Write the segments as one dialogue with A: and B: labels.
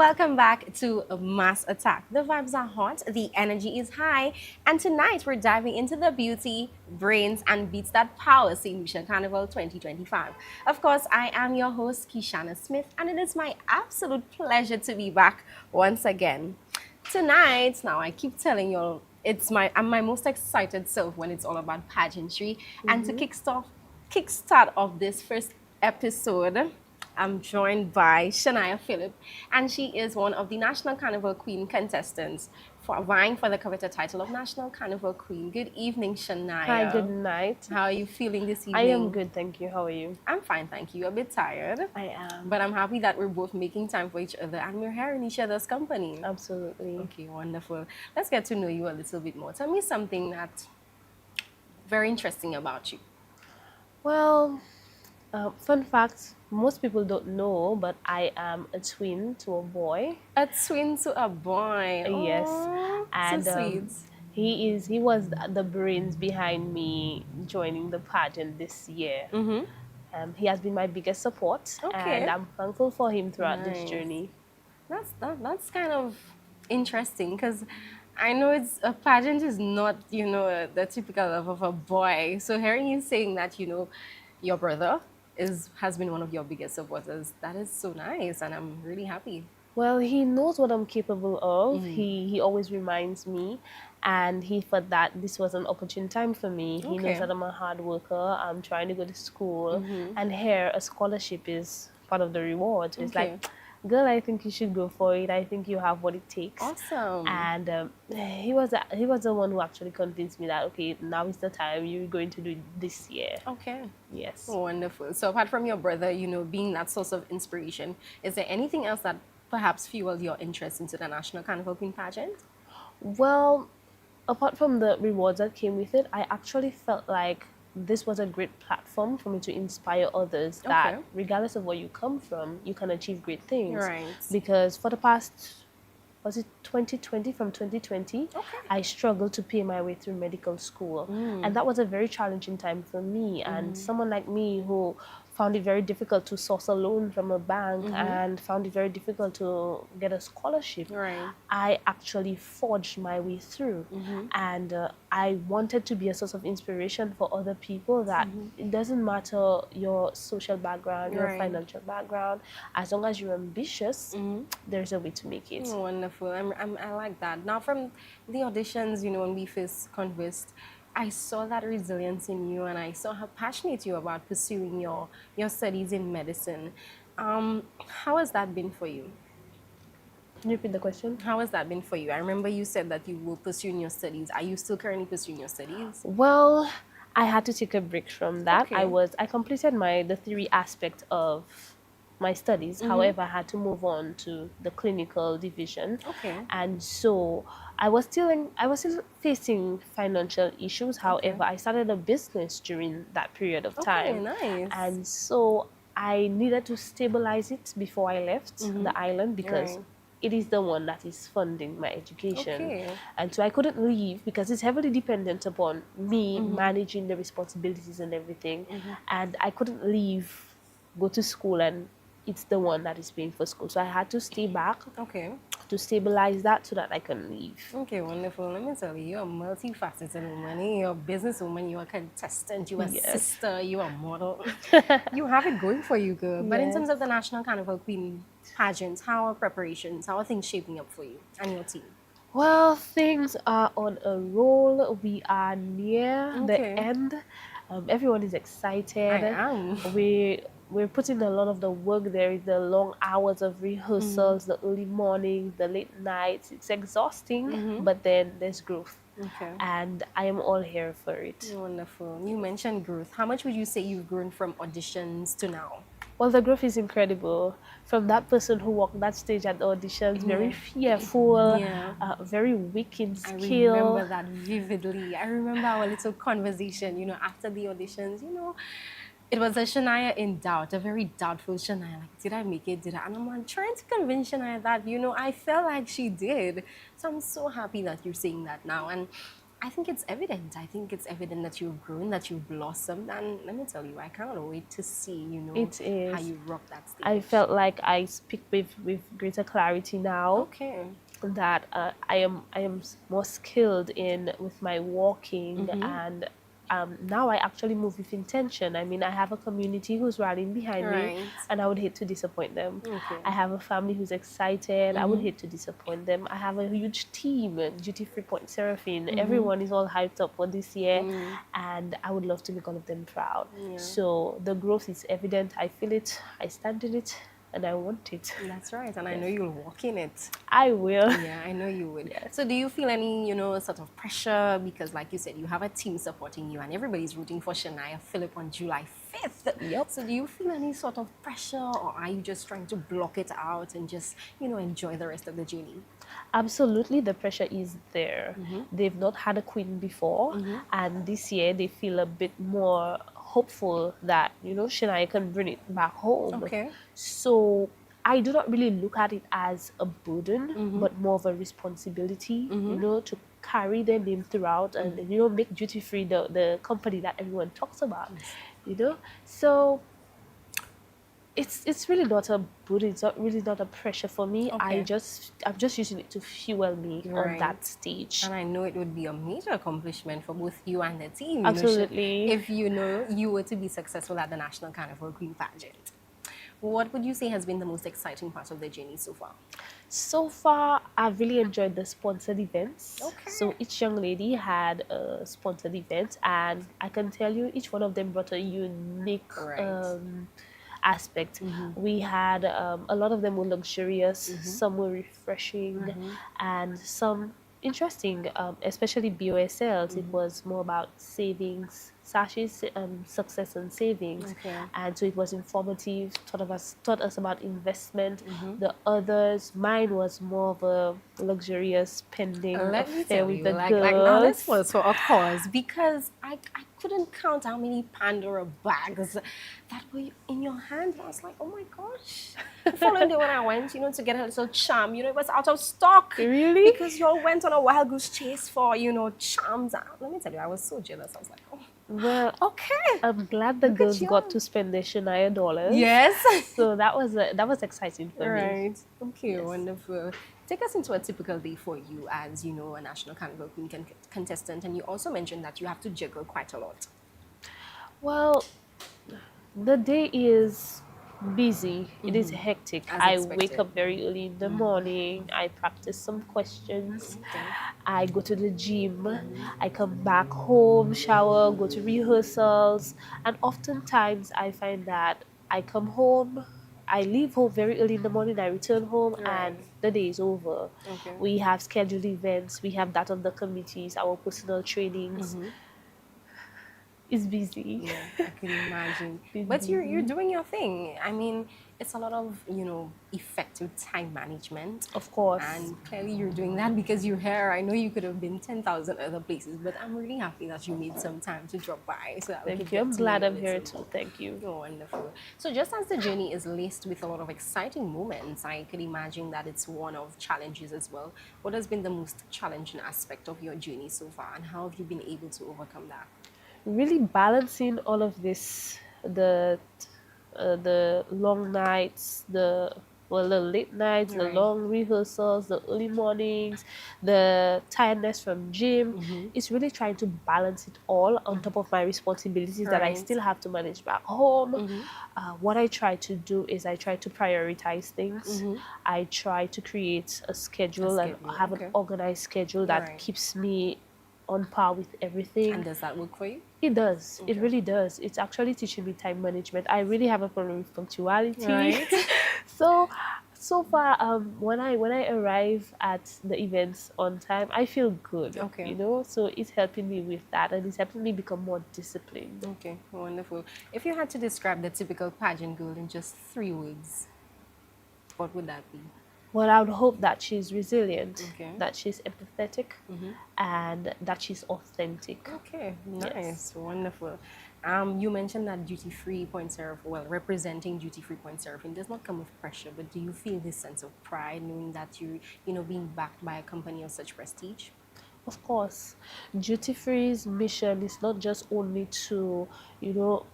A: welcome back to Mass Attack. The vibes are hot, the energy is high, and tonight we're diving into the beauty, brains, and beats that power St. Lucia Carnival 2025. Of course, I am your host, Kishana Smith, and it is my absolute pleasure to be back once again. Tonight, now I keep telling you, I'm my most excited self when it's all about pageantry, and to kickstart off this first episode. I'm joined by Shania Phillip, and she is one of the National Carnival Queen contestants for vying for the coveted title of National Carnival Queen. Good evening,
B: Hi, good
A: Shania.
B: night.
A: How are you feeling this
B: I am
A: evening?
B: good, thank you. How are you?
A: I'm fine, thank you. A bit tired,
B: I am.
A: but I'm happy that we're both making time for each other and we're here in each other's company.
B: Absolutely.
A: Okay, wonderful. Let's get to know you a little bit more. Tell me something that's very interesting about you.
B: Well, fun fact most people don't know, but I am a twin to a boy.
A: A twin to a boy.
B: Yes.
A: Oh, so
B: And
A: sweet.
B: he was the brains behind me joining the pageant this year. He has been my biggest support, and
A: Okay.
B: I'm thankful for him throughout this
A: Nice.
B: journey.
A: That's kind of interesting because I know it's a pageant is not the typical love of a boy. So hearing you saying that your brother is has been one of your biggest supporters, that is so nice, and I'm really happy.
B: Well, he knows what I'm capable of. He always reminds me, and he thought that this was an opportune time for me. He knows
A: Okay.
B: that I'm a hard worker. I'm trying to go to school, and here a scholarship is part of the reward. So it's like,
A: Okay.
B: girl, I think you should go for it. I think you have what it takes.
A: Awesome.
B: And he was the one who actually convinced me that okay, now is the time. You're going to do it this year.
A: Okay.
B: Yes.
A: Wonderful. So apart from your brother, being that source of inspiration, is there anything else that perhaps fueled your interest into the National Carnival Queen pageant?
B: Well, apart from the rewards that came with it, I actually felt like this was a great platform for me to inspire others that
A: Okay.
B: regardless of where you come from, you can achieve great things.
A: Right.
B: Because for the past, was it 2020, from 2020,
A: Okay.
B: I struggled to pay my way through medical school. And that was a very challenging time for me. And someone like me who found it very difficult to source a loan from a bank and found it very difficult to get a scholarship,
A: Right.
B: I actually forged my way through. And I wanted to be a source of inspiration for other people that it doesn't matter your social background, your
A: Right.
B: financial background, as long as you're ambitious, there's a way to make it.
A: Wonderful. I like that. Now, from the auditions, when we first conversed, I saw that resilience in you, and I saw how passionate you are about pursuing your studies in medicine. How has that been for you?
B: Can you repeat the question?
A: How has that been for you? I remember you said that you were pursuing your studies. Are you still currently pursuing your studies?
B: Well, I had to take a break from that.
A: Okay.
B: I completed the theory aspect of my studies. However, I had to move on to the clinical division.
A: Okay.
B: And so I was still facing financial issues.
A: Okay.
B: However, I started a business during that period of
A: Okay,
B: time.
A: nice.
B: And so I needed to stabilize it before I left the island because
A: Right.
B: it is the one that is funding my education.
A: Okay.
B: And so I couldn't leave because it's heavily dependent upon me managing the responsibilities and everything. And I couldn't leave, go to school, and it's the one that is paying for school. So I had to stay back
A: Okay.
B: to stabilize that so that I can leave.
A: Okay, wonderful. Let me tell you, you're a multifaceted woman. You're a businesswoman, you're a contestant, you're a
B: Yes.
A: sister, you're a model. You have it going for you, girl. But in terms of the National Carnival Queen pageant, how are preparations? How are things shaping up for you and your team?
B: Well, things are on a roll. We are near the
A: Okay.
B: end. Everyone is excited.
A: I am.
B: We're putting a lot of the work there. The long hours of rehearsals, the early mornings, the late nights. It's exhausting, but then there's growth,
A: Okay.
B: and I am all here for it.
A: Wonderful. You mentioned growth. How much would you say you've grown from auditions to now?
B: Well, the growth is incredible. From that person who walked that stage at the auditions, very fearful,
A: Yeah.
B: very weak in
A: I remember
B: skill.
A: that vividly. I remember our little conversation, after the auditions, it was a Shania in doubt, a very doubtful Shania. Like, did I make it? Did I? And I'm like, trying to convince Shania that, I felt like she did. So I'm so happy that you're saying that now. And I think it's evident. I think it's evident that you've grown, that you've blossomed, and let me tell you, I cannot wait to see,
B: It
A: how
B: is.
A: you rock that
B: I
A: stage.
B: felt like I speak with greater clarity now,
A: Okay.
B: that I am more skilled in with my walking,
A: Mm-hmm.
B: and now I actually move with intention. I mean, I have a community who's rallying behind me,
A: Right.
B: and I would hate to disappoint them.
A: Okay.
B: I have a family who's excited. I would
A: Mm-hmm.
B: hate to disappoint them. I have a huge team, Duty Free Point Seraphine.
A: Mm-hmm.
B: Everyone is all hyped up for this year,
A: Mm-hmm.
B: and I would love to make all of them proud.
A: Yeah.
B: So the growth is evident. I feel it. I stand in it, and I want it.
A: That's right, and I know
B: Yes,
A: you'll walk in it.
B: I will.
A: Yeah, I know you would.
B: Yes.
A: So, do you feel any, sort of pressure? Because, like you said, you have a team supporting you, and everybody's rooting for Shania Phillip on July 5th.
B: Yep.
A: So, do you feel any sort of pressure, or are you just trying to block it out and just, enjoy the rest of the journey?
B: Absolutely, the pressure is there. They've not had a queen before, and this year they feel a bit more hopeful that Shania can bring it back home.
A: Okay.
B: So I do not really look at it as a burden, but more of a responsibility. To carry their name throughout, and make Duty Free the company that everyone talks about. So it's really not a burden. It's not really not a pressure for me.
A: Okay.
B: I'm just using it to fuel me on
A: Right.
B: that stage.
A: And I know it would be a major accomplishment for both you and the team.
B: Absolutely.
A: If you were to be successful at the National Carnival Queen pageant. What would you say has been the most exciting part of the journey so far?
B: So far, I've really enjoyed the sponsored events.
A: Okay.
B: So each young lady had a sponsored event, and I can tell you, each one of them brought a unique
A: Right.
B: aspect. We had a lot of them were luxurious, some were refreshing, and some interesting, especially BOSLs. It was more about savings, sachets, success and savings.
A: Okay.
B: And so it was informative, taught us about investment. The others, mine was more of a luxurious spending
A: Let me
B: affair
A: tell
B: with
A: you,
B: the
A: like now let's
B: girls.
A: pause for a cause because I couldn't count how many Pandora bags that were in your hand. I was like, oh my gosh. The following day when I went, to get a little charm, it was out of stock.
B: Really?
A: Because you all went on a wild goose chase for, charms. Let me tell you, I was so jealous. I was like, oh,
B: Well,
A: okay.
B: I'm glad the
A: Look at
B: girls
A: you.
B: got to spend their Shania dollars.
A: Yes.
B: So that was exciting for me.
A: Right. Okay,
B: Yes.
A: wonderful. Take us into a typical day for you as, a National Carnival Queen contestant. And you also mentioned that you have to juggle quite a lot.
B: Well, the day is busy. It is hectic.
A: As
B: I wake
A: expected.
B: up very early in the morning. I practice some questions.
A: Okay.
B: I go to the gym. I come back home, shower, go to rehearsals. And oftentimes I find that I come home, I leave home very early in the morning, I return home, and
A: Right.
B: the day is over.
A: Okay.
B: We have scheduled events, we have that on the committees, our personal trainings. It's busy.
A: Yeah, I could imagine.
B: It's
A: But you're
B: busy.
A: doing your thing. I mean, it's a lot of, effective time management.
B: Of course.
A: And clearly you're doing that because you're here. I know you could have been 10,000 other places, but I'm really happy that you made some time to drop by so that we
B: Thank
A: could
B: you. I'm
A: get to know
B: glad
A: you a
B: I'm here
A: little
B: too.
A: more.
B: Thank you.
A: Oh, wonderful. So just as the journey is laced with a lot of exciting moments, I could imagine that it's one of challenges as well. What has been the most challenging aspect of your journey so far, and how have you been able to overcome that?
B: Really balancing all of this, the long nights, the late nights, the
A: Right.
B: long rehearsals, the early mornings, the tiredness from gym. It's really trying to balance it all on top of my responsibilities that I
A: Right.
B: still have to manage back home. What I try to do is I try to prioritize things. I try to create a schedule and
A: schedule,
B: have
A: okay.
B: an organized schedule that
A: Right.
B: keeps me on par with everything.
A: And does that work for you?
B: It does. It
A: Okay.
B: really does. It's actually teaching me time management. I really have a problem with punctuality.
A: Right.
B: So far, when I arrive at the events on time, I feel good.
A: Okay.
B: So it's helping me with that, and it's helping me become more disciplined.
A: Okay, wonderful. If you had to describe the typical pageant girl in just 3 words, what would that be?
B: Well, I would hope that she's resilient,
A: Okay.
B: that she's empathetic, and that she's authentic.
A: Okay, nice,
B: Yes.
A: wonderful. You mentioned that Duty Free Point Seraph, well, representing Duty Free Point Seraphine does not come with pressure, but do you feel this sense of pride knowing that you're, being backed by a company of such prestige?
B: Of course, Duty Free's mission is not just only to,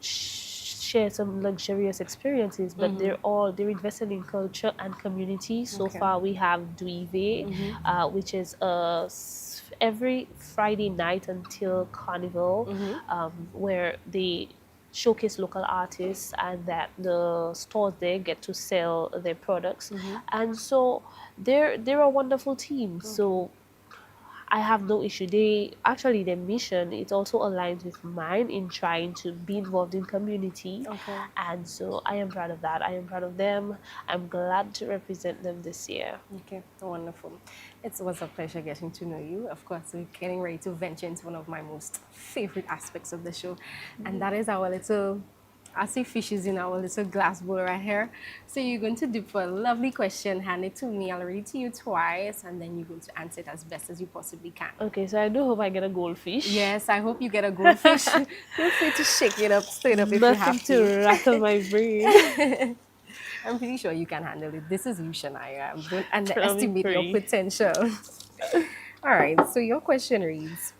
B: share some luxurious experiences, but they're invested in culture and community. So
A: Okay.
B: far, we have Duive, which is every Friday night until Carnival, where they showcase local artists and that the stores there get to sell their products. And so they're a wonderful team. So I have no issue. Their mission, it also aligns with mine in trying to be involved in community.
A: Okay.
B: And so I am proud of that. I am proud of them. I'm glad to represent them this year.
A: Okay, wonderful. It was a pleasure getting to know you. Of course, we're getting ready to venture into one of my most favorite aspects of the show, and that is our little, I see fishes in our little glass bowl right here. So you're going to dip for a lovely question, hand it to me, I'll read it to you twice, and then you're going to answer it as best as you possibly can.
B: Okay, so I do hope I get a goldfish.
A: Yes, I hope you get a goldfish. Feel free to shake it up, stir it up if you
B: Nothing
A: have
B: to
A: to.
B: rattle my brain.
A: I'm pretty sure you can handle it. This is you, Shania. Don't underestimate your
B: free.
A: potential. All right, so your question reads,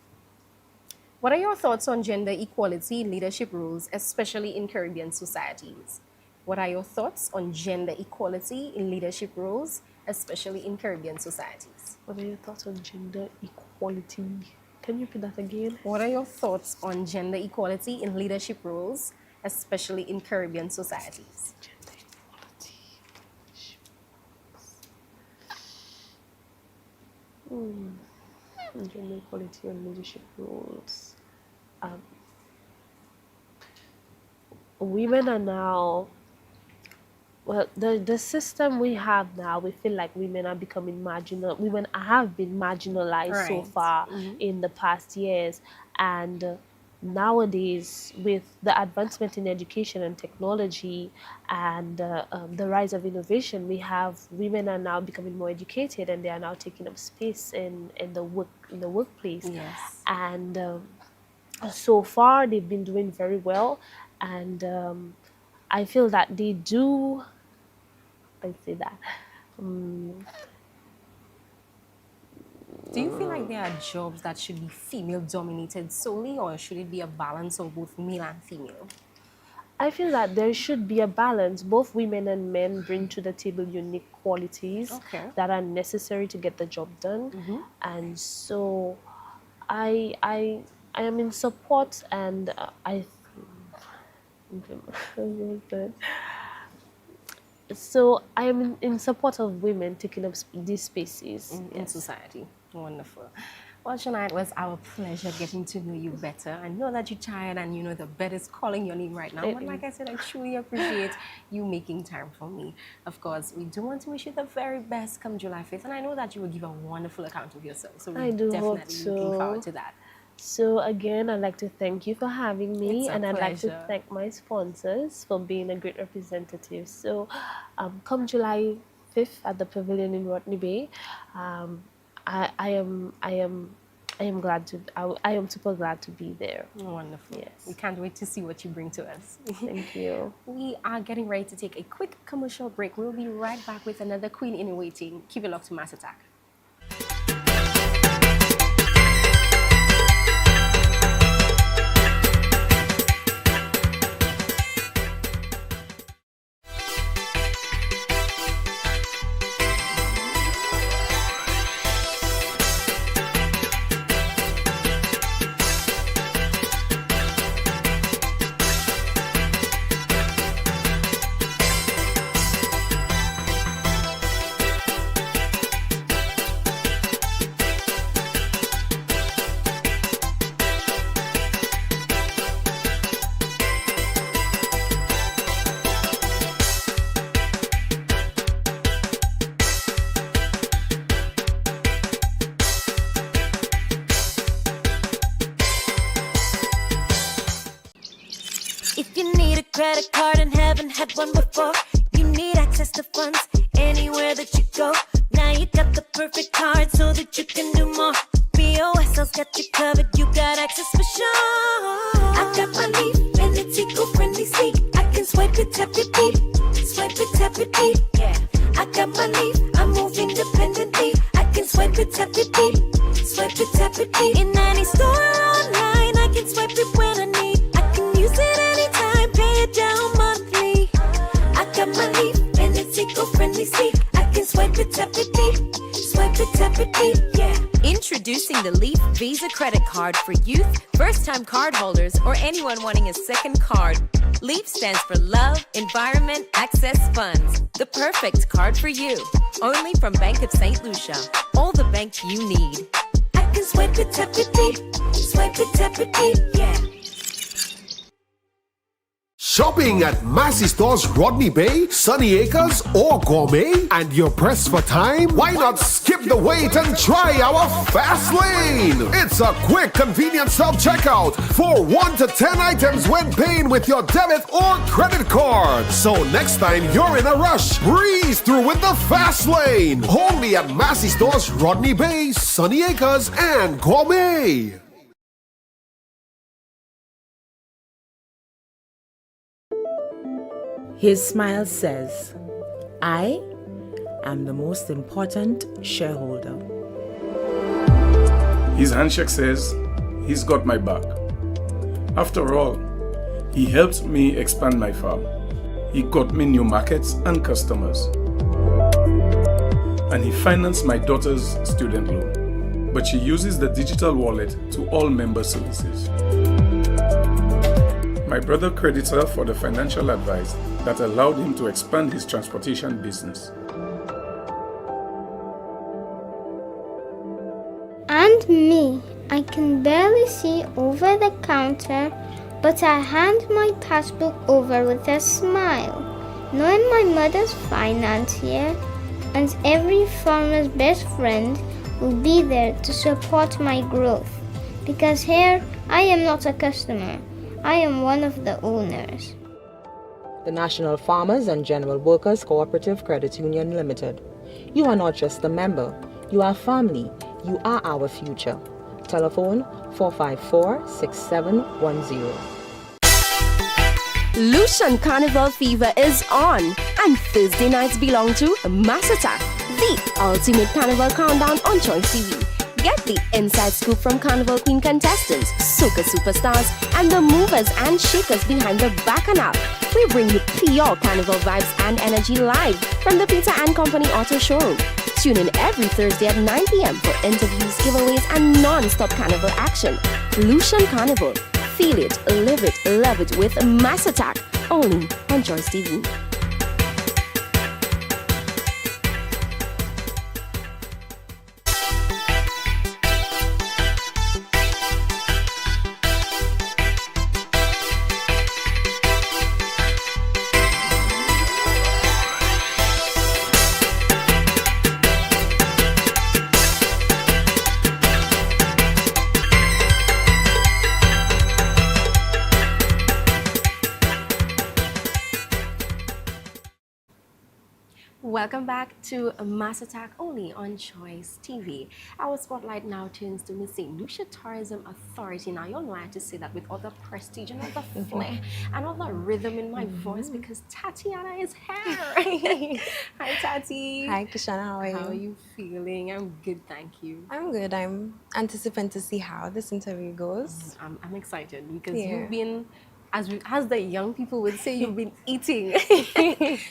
A: what are your thoughts on gender equality in leadership roles, especially in Caribbean societies? What are your thoughts on gender equality in leadership roles, especially in Caribbean societies?
B: What are your thoughts on gender equality? Can you repeat that again?
A: What are your thoughts on gender equality in leadership roles, especially in Caribbean societies?
B: Gender equality. Gender equality and leadership roles. Women are now, well, the system we have now, we feel like women are becoming marginal. Women have been marginalized so
A: Right.
B: far in the past years. And nowadays, with the advancement in education and technology and the rise of innovation, we have women are now becoming more educated, and they are now taking up space in the workplace.
A: Yes.
B: And so far, they've been doing very well, and I feel that they do. Let's say that.
A: Do you feel like there are jobs that should be female dominated solely, or should it be a balance of both male and female?
B: I feel that there should be a balance. Both women and men bring to the table unique qualities
A: Okay.
B: that are necessary to get the job done, and so I am in support, and so I am in support of women taking up these spaces.
A: In society. Wonderful. Well, Shania, it was our pleasure getting to know you better. I know that you're tired and you know the bed is calling your name right now. But like I said, I truly appreciate you making time for me. Of course, we do want to wish you the very best come July 5th. And I know that you will give a wonderful account of yourself. So we're
B: I do hope
A: definitely looking
B: so.
A: forward to that.
B: So again, I'd like to thank you for having me,
A: It's a
B: and I'd like to
A: pleasure.
B: thank my sponsors for being a great representative. So, come July 5th at the Pavilion in Rodney Bay, I am glad to. I am super glad to be there.
A: Wonderful.
B: Yes.
A: We can't wait to see what you bring to us.
B: Thank you.
A: We are getting ready to take a quick commercial break. We'll be right back with another Queen in Waiting. Keep it locked to Mass Attack.
C: If you need a credit card and haven't had one before, you need access to funds anywhere that you go. Now you got the perfect card so that you can do more. BOSL's got you covered, you got access for sure. I got my leaf and it's eco-friendly sleek. I can swipe it, tap it, beep. Swipe it, tap it, beep. Yeah. I got my leaf, I move independently. I can swipe it, tap it, beep. swipe it, tap it, in any store or online. I can swipe it when I need. I can use it anytime, pay it down monthly. I got my Leaf and it's eco-friendly. See, I can swipe it, tap it, swipe it, tap it, yeah.
D: Introducing the Leaf Visa credit card for youth, first-time cardholders, or anyone wanting a second card. Leaf stands for Love, Environment, Access Funds. The perfect card for you. Only from Bank of St. Lucia. All the bank you need.
C: I can swipe it, tap it, yeah.
E: Shopping at Massey Stores Rodney Bay, Sunny Acres, or Gourmet, and you're pressed for time? Why not skip the wait and try our Fast Lane? It's a quick, convenient self-checkout for 1 to 10 items when paying with your debit or credit card. So next time you're in a rush, breeze through with the Fast Lane. Only at Massey Stores Rodney Bay, Sunny Acres, and Gourmet.
F: His smile says, I am the most important shareholder.
G: His handshake says, he's got my back. After all, he helped me expand my farm. He got me new markets and customers. And he financed my daughter's student loan. But she uses the digital wallet to all member services. My brother credits her for the financial advice that allowed him to expand his transportation business.
H: And me, I can barely see over the counter, but I hand my passbook over with a smile, knowing my mother's financier and every farmer's best friend will be there to support my growth. Because here, I am not a customer. I am one of the owners.
I: The National Farmers and General Workers Cooperative Credit Union Limited. You are not just a member, you are family, you are our future. Telephone 454-6710.
A: Lucian Carnival fever is on, and Thursday nights belong to Mass Attack, the ultimate carnival countdown on Choice TV. Get the inside scoop from Carnival Queen contestants, soca superstars, and the movers and shakers behind the bacchanal. We bring you pure carnival vibes and energy live from the Peter and Company Auto Showroom. Tune in every Thursday at 9 p.m. for interviews, giveaways, and non-stop carnival action. Lucian Carnival. Feel it, live it, love it with Mass Attack, only on Choice TV. Welcome back to Mass Attack, only on Choice TV. Our spotlight now turns to Miss St. Lucia Tourism Authority. Now, you'll know I have to say that with all the prestige and all the flair and all the rhythm in my voice because Tatiana is here. Hi, Tati.
J: Hi, Kishana. How are you?
A: How are you feeling? I'm good, thank you.
J: I'm good. I'm anticipating to see how this interview goes.
A: I'm excited because
J: Yeah.
A: you've been, as the young people would say, you've been eating.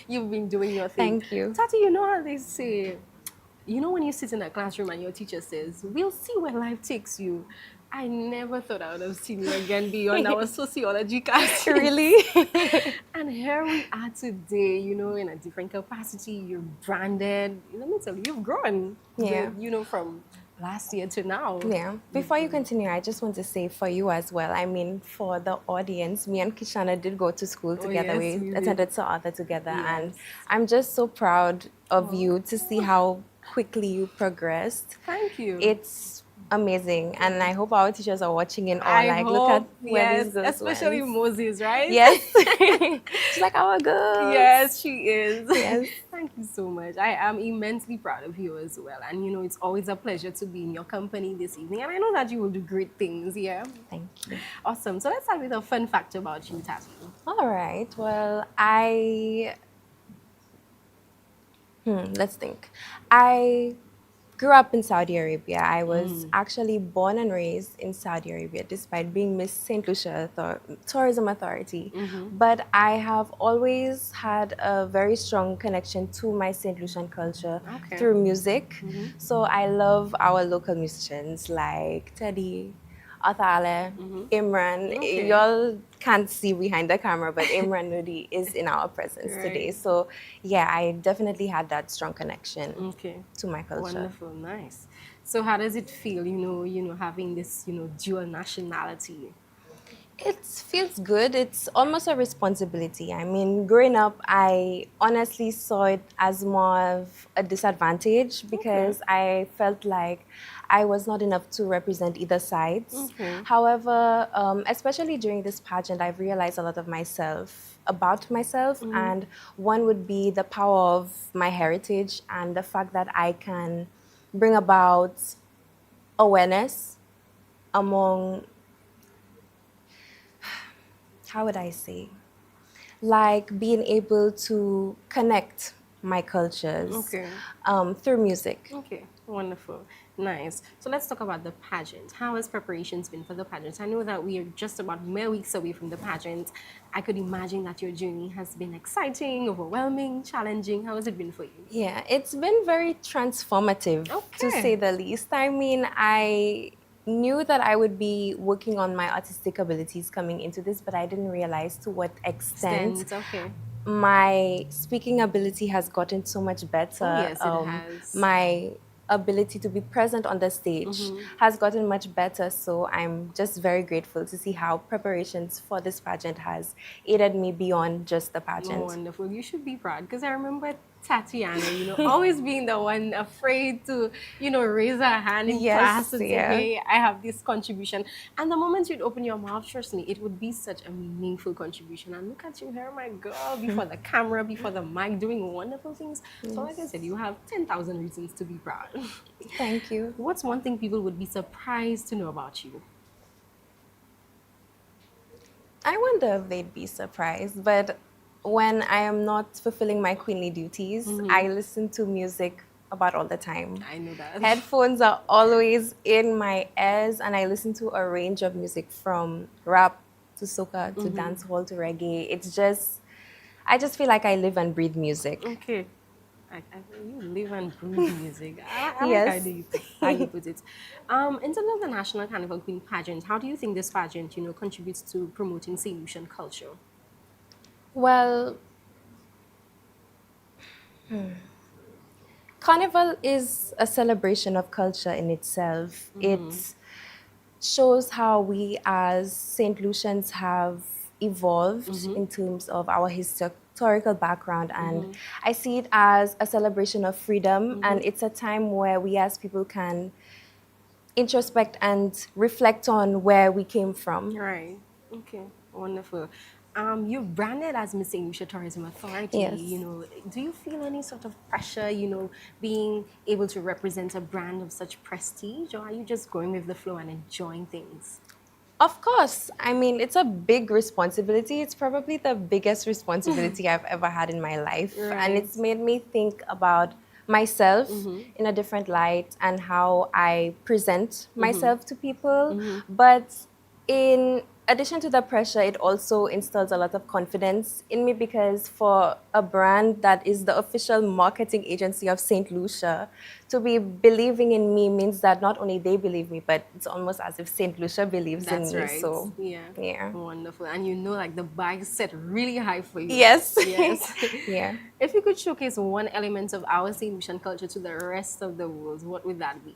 A: You've been doing your thing.
J: Thank you.
A: Tati, you know how they say, you know when you sit in a classroom and your teacher says, we'll see where life takes you. I never thought I would have seen you again beyond our sociology class.
J: Really?
A: And here we are today, you know, in a different capacity. You're branded. Let me tell you, you've grown.
J: Yeah.
A: You know, from last year to now.
J: Yeah. Before you continue, I just want to say for you as well. I mean, for the audience, me and Kishana did go to school together.
A: yes, we
J: we
A: did.
J: attended Saada together. And
A: Yes.
J: I'm just so proud of you to see how quickly you progressed.
A: Thank you.
J: It's amazing. And I hope our teachers are watching in awe. Like, look at where this girl
A: especially
J: went.
A: Moses, right?
J: Yes. She's like our girl.
A: Yes, she is.
J: Yes.
A: Thank you so much. I am immensely proud of you as well. And you know, it's always a pleasure to be in your company this evening. And I know that you will do great things, yeah?
J: Thank you.
A: Awesome. So let's start with a fun fact about you, Tati.
J: All right. Well, let's think. I grew up in Saudi Arabia. I was actually born and raised in Saudi Arabia, despite being Miss St. Lucia Tourism Authority. But I have always had a very strong connection to my St. Lucian culture through music. So I love our local musicians like Teddy, Athale, Imran. Y'all can't see behind the camera, but Imran Nudi is in our presence today. So yeah, I definitely had that strong connection to my culture.
A: Wonderful, nice. So how does it feel, having this, dual nationality?
J: It feels good. It's almost a responsibility. I mean, growing up, I honestly saw it as more of a disadvantage because I felt like I was not enough to represent either sides. However, especially during this pageant, I've realized a lot of about myself, and one would be the power of my heritage and the fact that I can bring about awareness among, how would I say, like being able to connect my cultures through music.
A: Okay, wonderful, nice. So let's talk about the pageant. How has preparations been for the pageant? I know that we are just about mere weeks away from the pageant. I could imagine that your journey has been exciting, overwhelming, challenging. How has it been for you?
J: Yeah, it's been very transformative, to say the least. I mean, I knew that I would be working on my artistic abilities coming into this, but I didn't realize to what extent my speaking ability has gotten so much better.
A: Yes, it has.
J: My ability to be present on the stage has gotten much better. So I'm just very grateful to see how preparations for this pageant has aided me beyond just the pageant.
A: Oh, wonderful. You should be proud because I remember Tatiana, always being the one afraid to, raise her hand in class and say, hey, I have this contribution. And the moment you'd open your mouth, trust me, it would be such a meaningful contribution. And look at you here, my girl, before the camera, before the mic, doing wonderful things. So like I said, you have 10,000 reasons to be proud.
J: Thank you.
A: What's one thing people would be surprised to know about you?
J: I wonder if they'd be surprised, but when I am not fulfilling my queenly duties, I listen to music about all the time.
A: I know that.
J: Headphones are always in my ears, and I listen to a range of music from rap to soca to dancehall to reggae. I just feel like I live and breathe music.
A: Okay. You live and breathe music. I like how you put it. In terms of the National Carnival Queen pageant, how do you think this pageant, contributes to promoting St. Lucian culture?
J: Well, Carnival is a celebration of culture in itself. It shows how we as St. Lucians have evolved in terms of our historical background, and I see it as a celebration of freedom, and it's a time where we as people can introspect and reflect on where we came from.
A: Right. Okay. Wonderful. You're branded as Miss St. Lucia Tourism Authority.
J: Yes.
A: Do you feel any sort of pressure, being able to represent a brand of such prestige, or are you just going with the flow and enjoying things?
J: Of course. I mean, it's a big responsibility. It's probably the biggest responsibility I've ever had in my life.
A: Right.
J: And it's made me think about myself in a different light and how I present myself to people. But in addition to the pressure, it also instills a lot of confidence in me, because for a brand that is the official marketing agency of St. Lucia to be believing in me means that not only they believe me, but it's almost as if St. Lucia believes in me.
A: Right.
J: So
A: yeah. Wonderful. And the bar is set really high for you.
J: Yes.
A: Yes.
J: Yeah.
A: If you could showcase one element of our St. Lucian culture to the rest of the world, what would that be?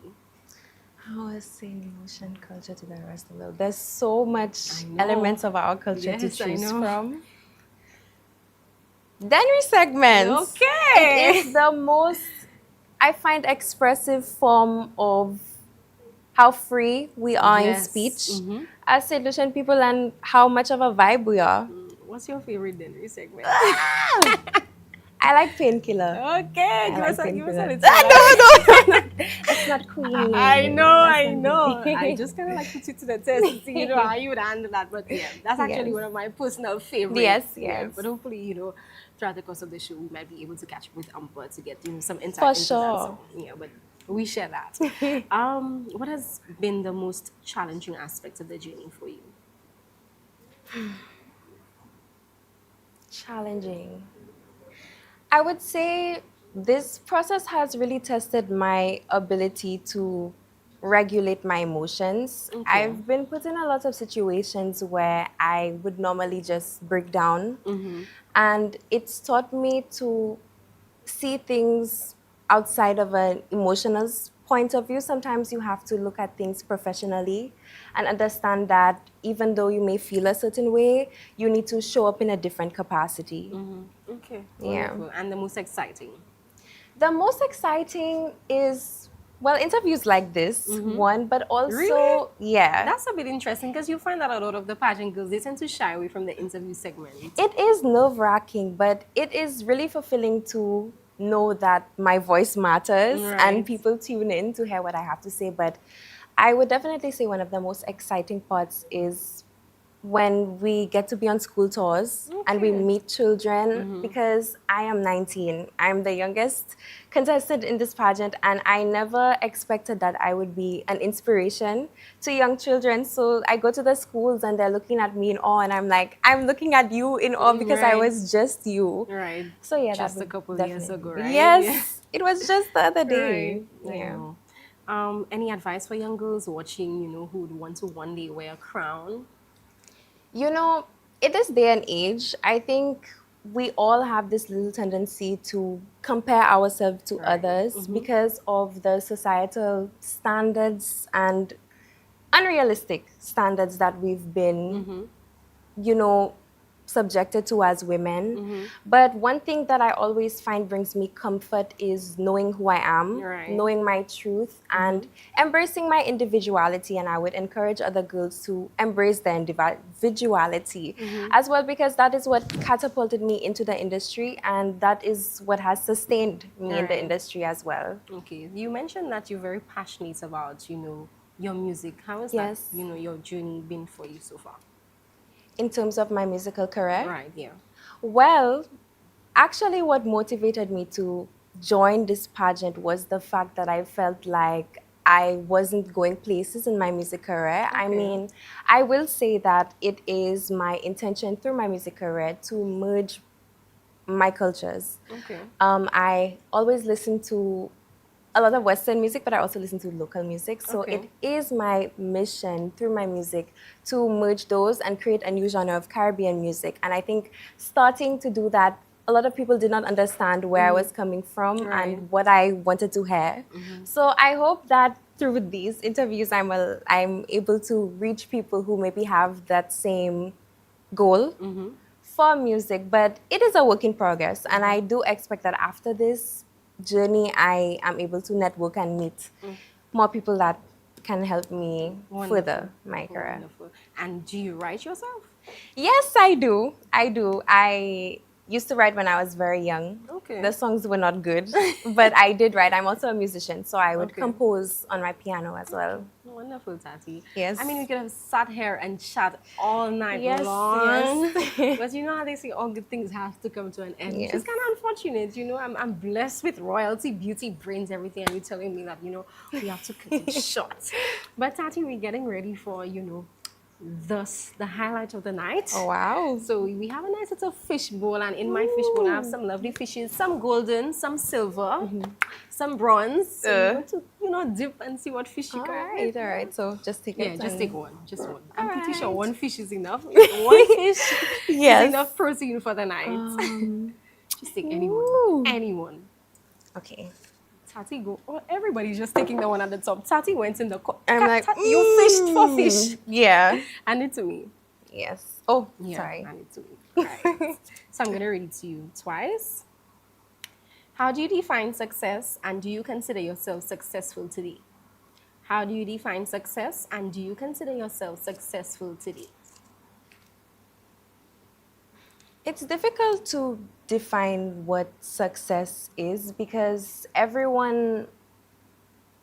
J: How is St. Lucian culture to the rest of the world? There's so much elements of our culture to choose from. Dennery segments.
A: Okay.
J: It is the most, I find, expressive form of how free we are in speech as St. Lucian people and how much of a vibe we are.
A: What's your favorite Dennery segment?
J: I like Painkiller.
A: Okay, give us a little.
J: No. It's not queenie.
A: I know. I just kind of like put it to the test to see, how you would handle that. But yeah, that's actually one of my personal favorites.
J: Yes.
A: Yeah, but hopefully, throughout the course of the show, we might be able to catch up with Amber to get, some insight
J: For
A: into
J: sure.
A: that song. Yeah, but We share that. What has been the most challenging aspect of the journey for you?
J: Challenging. I would say this process has really tested my ability to regulate my emotions.
A: Okay.
J: I've been put in a lot of situations where I would normally just break down, and it's taught me to see things outside of an emotional point of view. Sometimes you have to look at things professionally and understand that even though you may feel a certain way, you need to show up in a different capacity.
A: Okay.
J: Yeah.
A: Wonderful. And the most exciting?
J: The most exciting is, well, interviews like this, one, but also,
A: Really?
J: yeah.
A: That's a bit interesting because you find that a lot of the pageant girls, they tend to shy away from the interview segment.
J: It is nerve-wracking, but it is really fulfilling to know that my voice matters
A: Right.
J: and people tune in to hear what I have to say. But I would definitely say one of the most exciting parts is when we get to be on school tours and we meet children, because I am 19. I'm the youngest contestant in this pageant, and I never expected that I would be an inspiration to young children. So I go to the schools and they're looking at me in awe, and I'm like, I'm looking at you in awe because I
A: Right.
J: was just you.
A: Right.
J: So yeah,
A: Just
J: that
A: a
J: would
A: couple years
J: definitely-
A: ago, right?
J: Yes, it was just the other day.
A: Right. I
J: Yeah.
A: know. Any advice for young girls watching, who would want to one day wear a crown?
J: You know, in this day and age, I think we all have this little tendency to compare ourselves to others because of the societal standards and unrealistic standards that we've been, subjected to as women. But one thing that I always find brings me comfort is knowing who I am,
A: Right.
J: knowing my truth, and embracing my individuality. And I would encourage other girls to embrace their individuality as well, because that is what catapulted me into the industry, and that is what has sustained me in the
A: Right.
J: industry as well.
A: Okay. You mentioned that you're very passionate about, your music. How has
J: Yes.
A: that, your journey been for you so far?
J: In terms of my musical career,
A: Right, yeah.
J: well, actually, what motivated me to join this pageant was the fact that I felt like I wasn't going places in my music career. I mean, I will say that it is my intention through my music career to merge my cultures.
A: Okay.
J: I always listen to a lot of Western music, but I also listen to local music. So
A: Okay.
J: it is my mission through my music to merge those and create a new genre of Caribbean music. And I think starting to do that, a lot of people did not understand where I was coming from
A: Right.
J: and what I wanted to hear. So I hope that through these interviews, I'm able to reach people who maybe have that same goal for music. But it is a work in progress. And I do expect that after this journey, I am able to network and meet more people that can help me further my career.
A: Wonderful. And do you write yourself?
J: Yes, I do. I used to write when I was very young.
A: Okay.
J: The songs were not good, but I did write. I'm also a musician, so I would
A: Okay.
J: compose on my piano as well.
A: Wonderful, Tati.
J: Yes.
A: I mean, we could have sat here and chat all night
J: Yes,
A: long.
J: yes.
A: But you know how they say all good things have to come to an end. Which is
J: Yes.
A: kind of unfortunate. I'm blessed with royalty, beauty, brains, everything. And you're telling me that, we have to cut it short. But Tati, we're getting ready for, thus the highlight of the night.
J: Oh, wow.
A: So we have a nice little fish bowl, and in my fish bowl I have some lovely fishes, some golden, some silver, some bronze. So you want to, dip and see what fish you
J: All
A: can
J: right, all right. So just take
A: Yeah,
J: it.
A: just
J: and-
A: take one, just one. I'm
J: All
A: pretty sure
J: right.
A: one fish is enough. One fish
J: Yes.
A: is enough protein for the night. Just take anyone,
J: Ooh.
A: anyone.
J: Okay.
A: Tati go. Oh, everybody's just taking the one at the top. Tati went in the
J: I'm like,
A: you fished for fish.
J: Yeah.
A: Hand it to me.
J: Yes. Oh,
A: Yeah,
J: sorry.
A: hand it to me. Right. So I'm gonna read it to you twice. How do you define success, and do you consider yourself successful today? How do you define success, and do you consider yourself successful today?
J: It's difficult to define what success is because everyone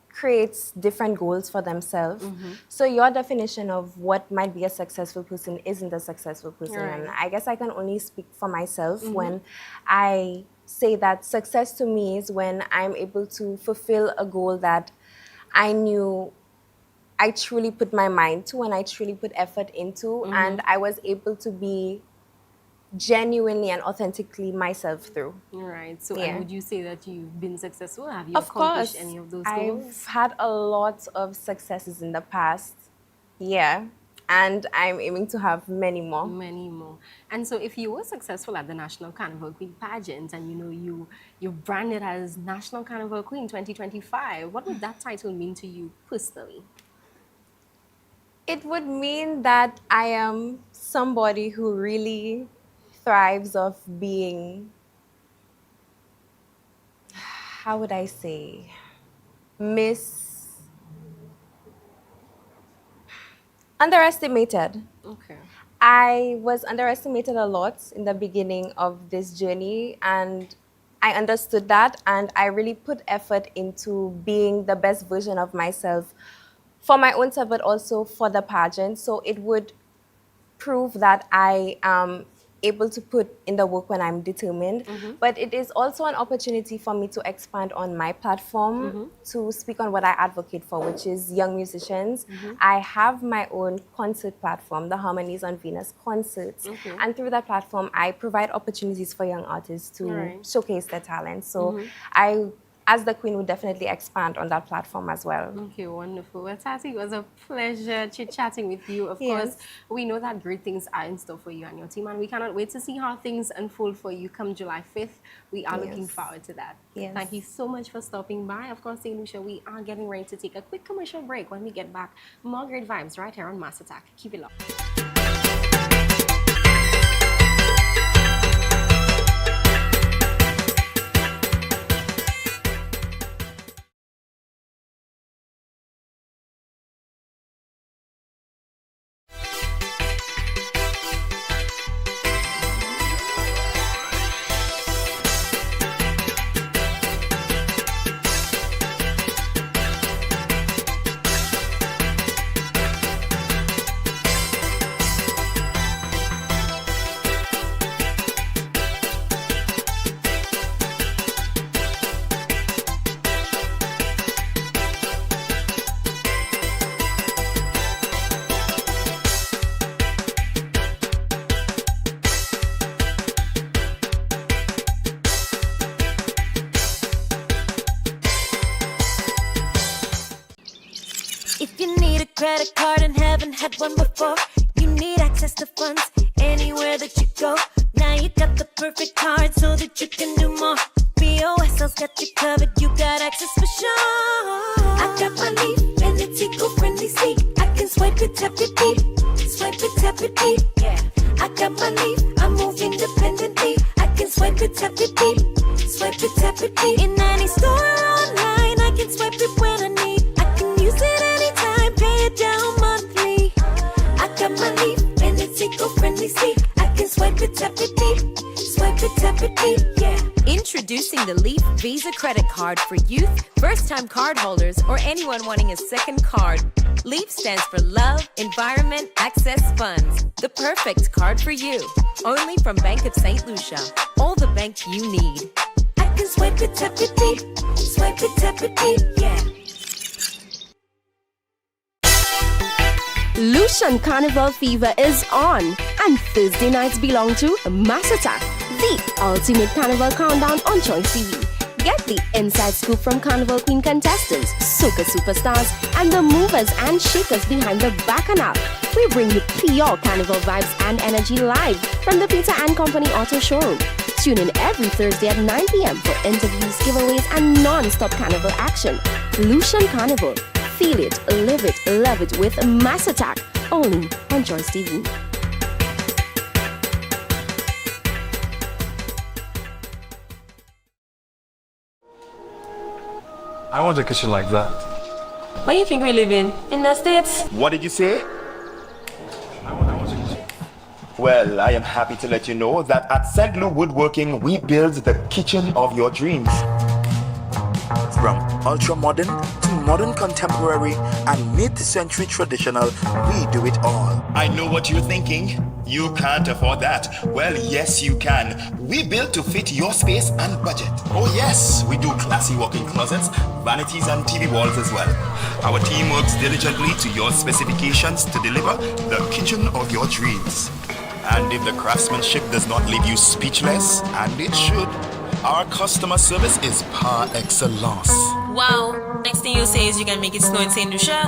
J: creates different goals for themselves. So your definition of what might be a successful person isn't a successful person.
A: Right.
J: And I guess I can only speak for myself when I say that success to me is when I'm able to fulfill a goal that I knew I truly put my mind to and I truly put effort into, and I was able to be genuinely and authentically myself through.
A: Right. So,
J: Yeah.
A: and would you say that you've been successful? Have you
J: Of
A: accomplished
J: course,
A: any of those
J: I've
A: goals?
J: had a lot of successes in the past. Yeah. And I'm aiming to have many more.
A: Many more. And so, if you were successful at the National Carnival Queen pageant, and you're branded as National Carnival Queen 2025, what would that title mean to you personally?
J: It would mean that I am somebody who really thrives of being, how would I say, underestimated.
A: Okay.
J: I was underestimated a lot in the beginning of this journey, and I understood that, and I really put effort into being the best version of myself for my own self, but also for the pageant. So it would prove that I am able to put in the work when I'm determined. But it is also an opportunity for me to expand on my platform to speak on what I advocate for, which is young musicians. I have my own concert platform, the Harmonies on Venus concerts. And through that platform, I provide opportunities for young artists to
A: Right.
J: showcase their talents. So I, as the Queen, would definitely expand on that platform as well.
A: Okay, wonderful. Well, Tati, it was a pleasure chit-chatting with you. Of
J: Yes.
A: course, we know that great things are in store for you and your team, and we cannot wait to see how things unfold for you come July 5th. We are looking
J: Yes.
A: forward to that.
J: Yes.
A: Thank you so much for stopping by. Of course, St. Lucia, we are getting ready to take a quick commercial break. When we get back, more great vibes right here on Mass Attack. Keep it locked.
C: If you need a credit card and haven't had one before, you need access to funds anywhere that you go. Now you got the perfect card so that you can do more. BOSL's got you covered, you got access for sure. I got my Leaf and it's eco-friendly sleek. I can swipe it, tap it, beep. Swipe it, tap it, beep. Yeah. I got my Leaf, I move independently. I can swipe it, tap it, beep. Swipe it, tap it, beep. In any store or online, I can swipe it when I need. I can use it anytime, pay it down monthly. I got my Leaf and it's eco-friendly sleek. I can swipe it, tap it, beep. Swipe it, tap it, beep. Yeah.
D: Introducing the Leaf Visa credit card for youth, first-time cardholders, or anyone wanting a second card. Leaf stands for Love, Environment, Access Funds. The perfect card for you. Only from Bank of St. Lucia. All the bank you need.
C: I can swipe it, tap it, beep. Swipe it, tap it, beep. Yeah.
A: Lucian Carnival fever is on, and Thursday nights belong to Mass Attack, the ultimate carnival countdown on Choice TV. Get the inside scoop from Carnival Queen contestants, soca superstars, and the movers and shakers behind the bacchanal. We bring you pure carnival vibes and energy live from the Peter and Company Auto Showroom. Tune in every Thursday at 9 p.m. for interviews, giveaways, and non-stop carnival action. Lucian Carnival. Feel it, live it, love it with Mass Attack, only on Choice TV.
K: I want a kitchen like that.
L: Where you think we live in? In the States?
M: What did you say?
K: I want a kitchen.
M: Well, I am happy to let you know that at St. Lou Woodworking, we build the kitchen of your dreams. From ultra modern to From modern contemporary and mid-century traditional, we do it all. I know what you're thinking. You can't afford that. Well, yes, you can. We built to fit your space and budget. Oh yes, we do classy walk-in closets, vanities and TV walls as well. Our team works diligently to your specifications to deliver the kitchen of your dreams. And if the craftsmanship does not leave you speechless, and it should, our customer service is par excellence.
L: Wow, next thing you say is you can make it snow in St. Lucia?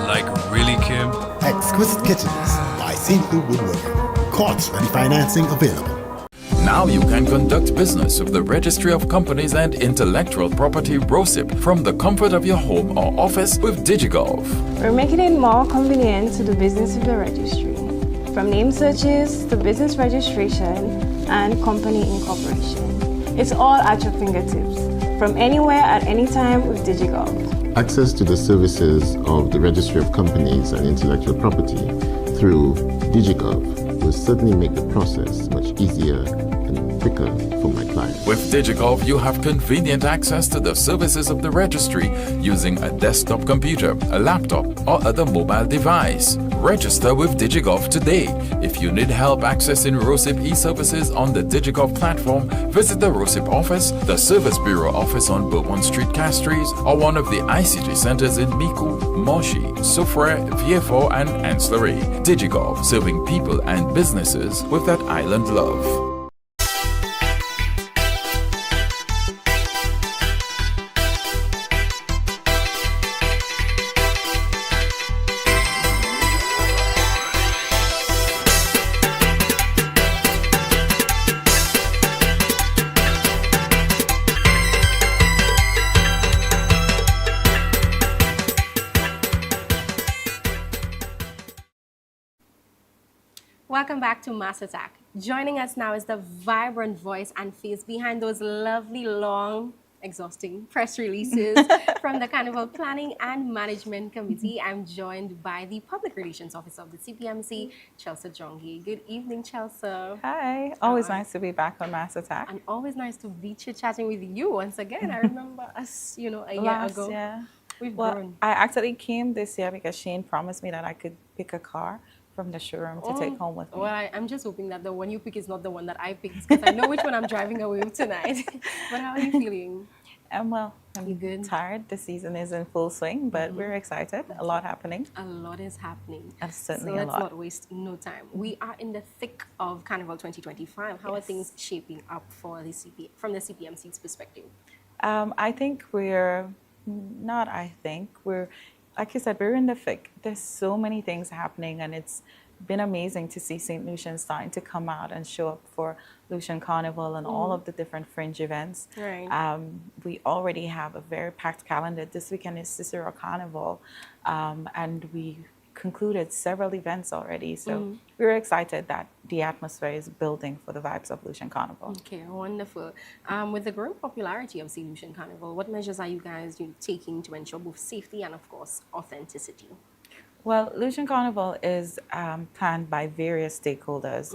K: Like really, Kim?
N: Exquisite Kitchens by St. Lou Woodworking. Courts-ready financing available.
O: Now you can conduct business with the Registry of Companies and Intellectual Property ROCIP from the comfort of your home or office with DigiGov.
P: We're making it more convenient to do business with the registry. From name searches to business registration and company incorporation. It's all at your fingertips, from anywhere at any time with DigiGov.
Q: Access to the services of the Registry of Companies and Intellectual Property through DigiGov will certainly make the process much easier and quicker for my clients.
O: With DigiGov, you have convenient access to the services of the registry using a desktop computer, a laptop, or other mobile device. Register with DigiGov today. If you need help accessing ROCIP e-services on the DigiGov platform, visit the ROCIP office, the Service Bureau office on Beaumont Street, Castries, or one of the ICT centers in Micoud, Monchy, Soufrière, Vieux-Fort, and Ancillary. DigiGov, serving people and businesses with that island love.
A: Welcome back to Mass Attack. Joining us now is the vibrant voice and face behind those lovely, long, exhausting press releases from the Carnival Planning and Management Committee. I'm joined by the Public Relations Officer of the CPMC, Chelsea Jongi. Good evening, Chelsea.
R: Hi. Always nice to be back on Mass Attack.
A: And always nice to be chit-chatting with you once again. I remember us, a year ago.
R: Yeah.
A: We've
R: well,
A: grown.
R: I actually came this year because Shane promised me that I could pick a car from the showroom to take home with me.
A: Well, I'm just hoping that the one you pick is not the one that I picked, because I know which one I'm driving away with tonight. But how are you feeling?
R: Well, I'm tired. The season is in full swing, but we're excited. A lot happening.
A: A lot is happening.
R: Certainly
A: so
R: a lot.
A: let's not waste no time. We are in the thick of Carnival 2025. How are things shaping up for the from the CPMC's perspective?
R: I think we're like you said, we're in the thick. There's so many things happening, and it's been amazing to see St. Lucian starting to come out and show up for Lucian Carnival and all of the different fringe events.
A: Right.
R: We already have a very packed calendar. This weekend is Cicero Carnival, and we concluded several events already. So we're excited that the atmosphere is building for the vibes of Lucian Carnival.
A: Okay, wonderful. With the growing popularity of St. Lucian Carnival, what measures are you guys taking to ensure both safety and, of course, authenticity?
R: Well, Lucian Carnival is planned by various stakeholders.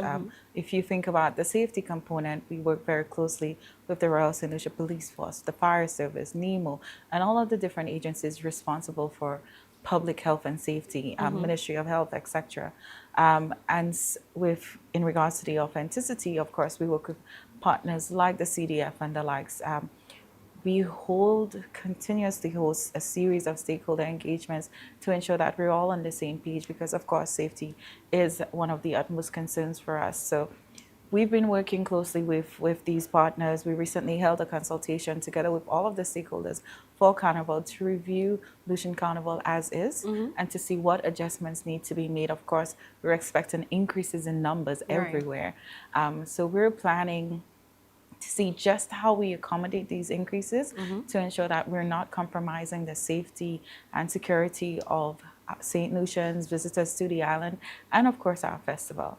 R: If you think about the safety component, we work very closely with the Royal St. Lucia Police Force, the Fire Service, NEMO, and all of the different agencies responsible for public health and safety, Ministry of Health, etc. And in regards to the authenticity, of course, we work with partners like the CDF and the likes. We continuously host a series of stakeholder engagements to ensure that we're all on the same page, because of course safety is one of the utmost concerns for us. So we've been working closely with these partners. We recently held a consultation together with all of the stakeholders for Carnival to review Lucian Carnival as is and to see what adjustments need to be made. Of course, we're expecting increases in numbers everywhere. So we're planning to see just how we accommodate these increases to ensure that we're not compromising the safety and security of St. Lucians, visitors to the island, and of course our festival.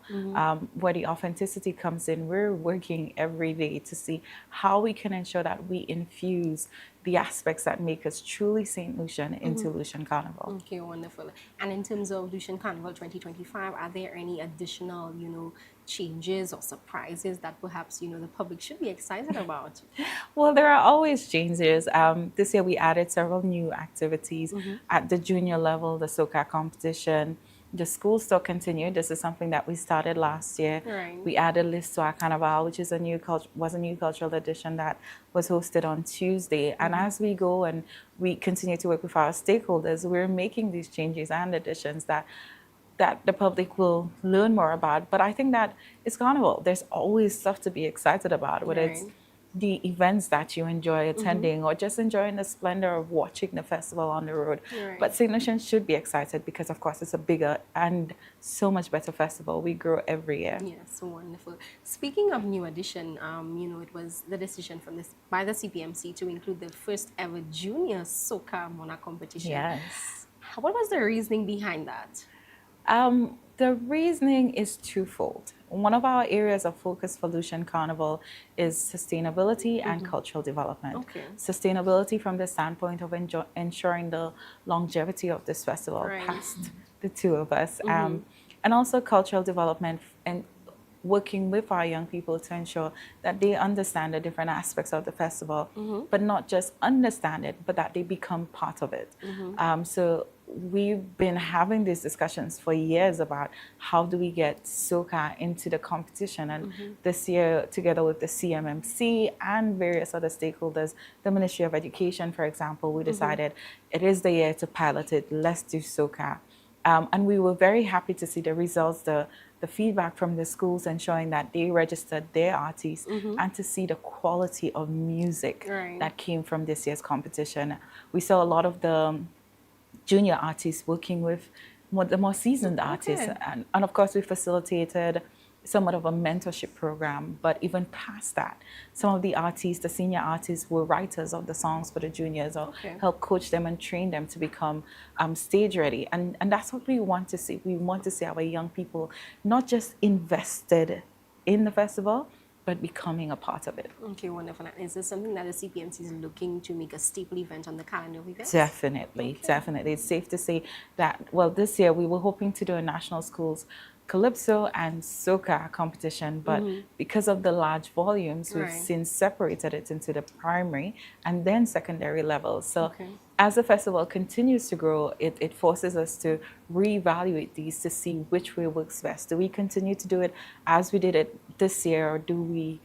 R: Where the authenticity comes in, we're working every day to see how we can ensure that we infuse the aspects that make us truly St. Lucian into
A: Mhm.
R: Lucian Carnival.
A: Okay, wonderful. And in terms of Lucian Carnival 2025, are there any additional, changes or surprises that perhaps, the public should be excited about?
R: Well, there are always changes. This year we added several new activities at the junior level, the soca competition. The school still continued. This is something that we started last year.
A: Right.
R: We added L'Histoire Carnaval, which is a new cultural edition that was hosted on Tuesday. And as we go and we continue to work with our stakeholders, we're making these changes and additions that the public will learn more about. But I think that it's Carnival. There's always stuff to be excited about, whether it's
A: Right.
R: the events that you enjoy attending or just enjoying the splendor of watching the festival on the road.
A: Right.
R: But St. Lucian should be excited because, of course, it's a bigger and so much better festival. We grow every year.
A: Yes, wonderful. Speaking of new addition, it was the decision by the CPMC to include the first ever junior soca monarch competition.
R: Yes.
A: What was the reasoning behind that?
R: The reasoning is twofold. One of our areas of focus for Lucian Carnival is sustainability and cultural development.
A: Okay.
R: Sustainability from the standpoint of ensuring the longevity of this festival
A: Right.
R: past the two of us, and also cultural development and working with our young people to ensure that they understand the different aspects of the festival, but not just understand it, but that they become part of it. So we've been having these discussions for years about how do we get soca into the competition. And this year, together with the CMMC and various other stakeholders, the Ministry of Education, for example, we decided it is the year to pilot it. Let's do soca. And we were very happy to see the results, the feedback from the schools and showing that they registered their artists and to see the quality of music
A: Right.
R: that came from this year's competition. We saw a lot of the junior artists working with the more seasoned artists. And of course, we facilitated somewhat of a mentorship program, but even past that, some of the artists, the senior artists, were writers of the songs for the juniors or help coach them and train them to become stage ready. And that's what we want to see. We want to see our young people not just invested in the festival, but becoming a part of it.
A: Okay, wonderful. And is this something that the CPMC is looking to make a staple event on the calendar of events?
R: Definitely, definitely. It's safe to say that, well, this year we were hoping to do a national schools calypso and soca competition, but because of the large volumes, we've
A: Right.
R: since separated it into the primary and then secondary levels. So as the festival continues to grow, it forces us to reevaluate these to see which way works best. Do we continue to do it as we did it this year, or do we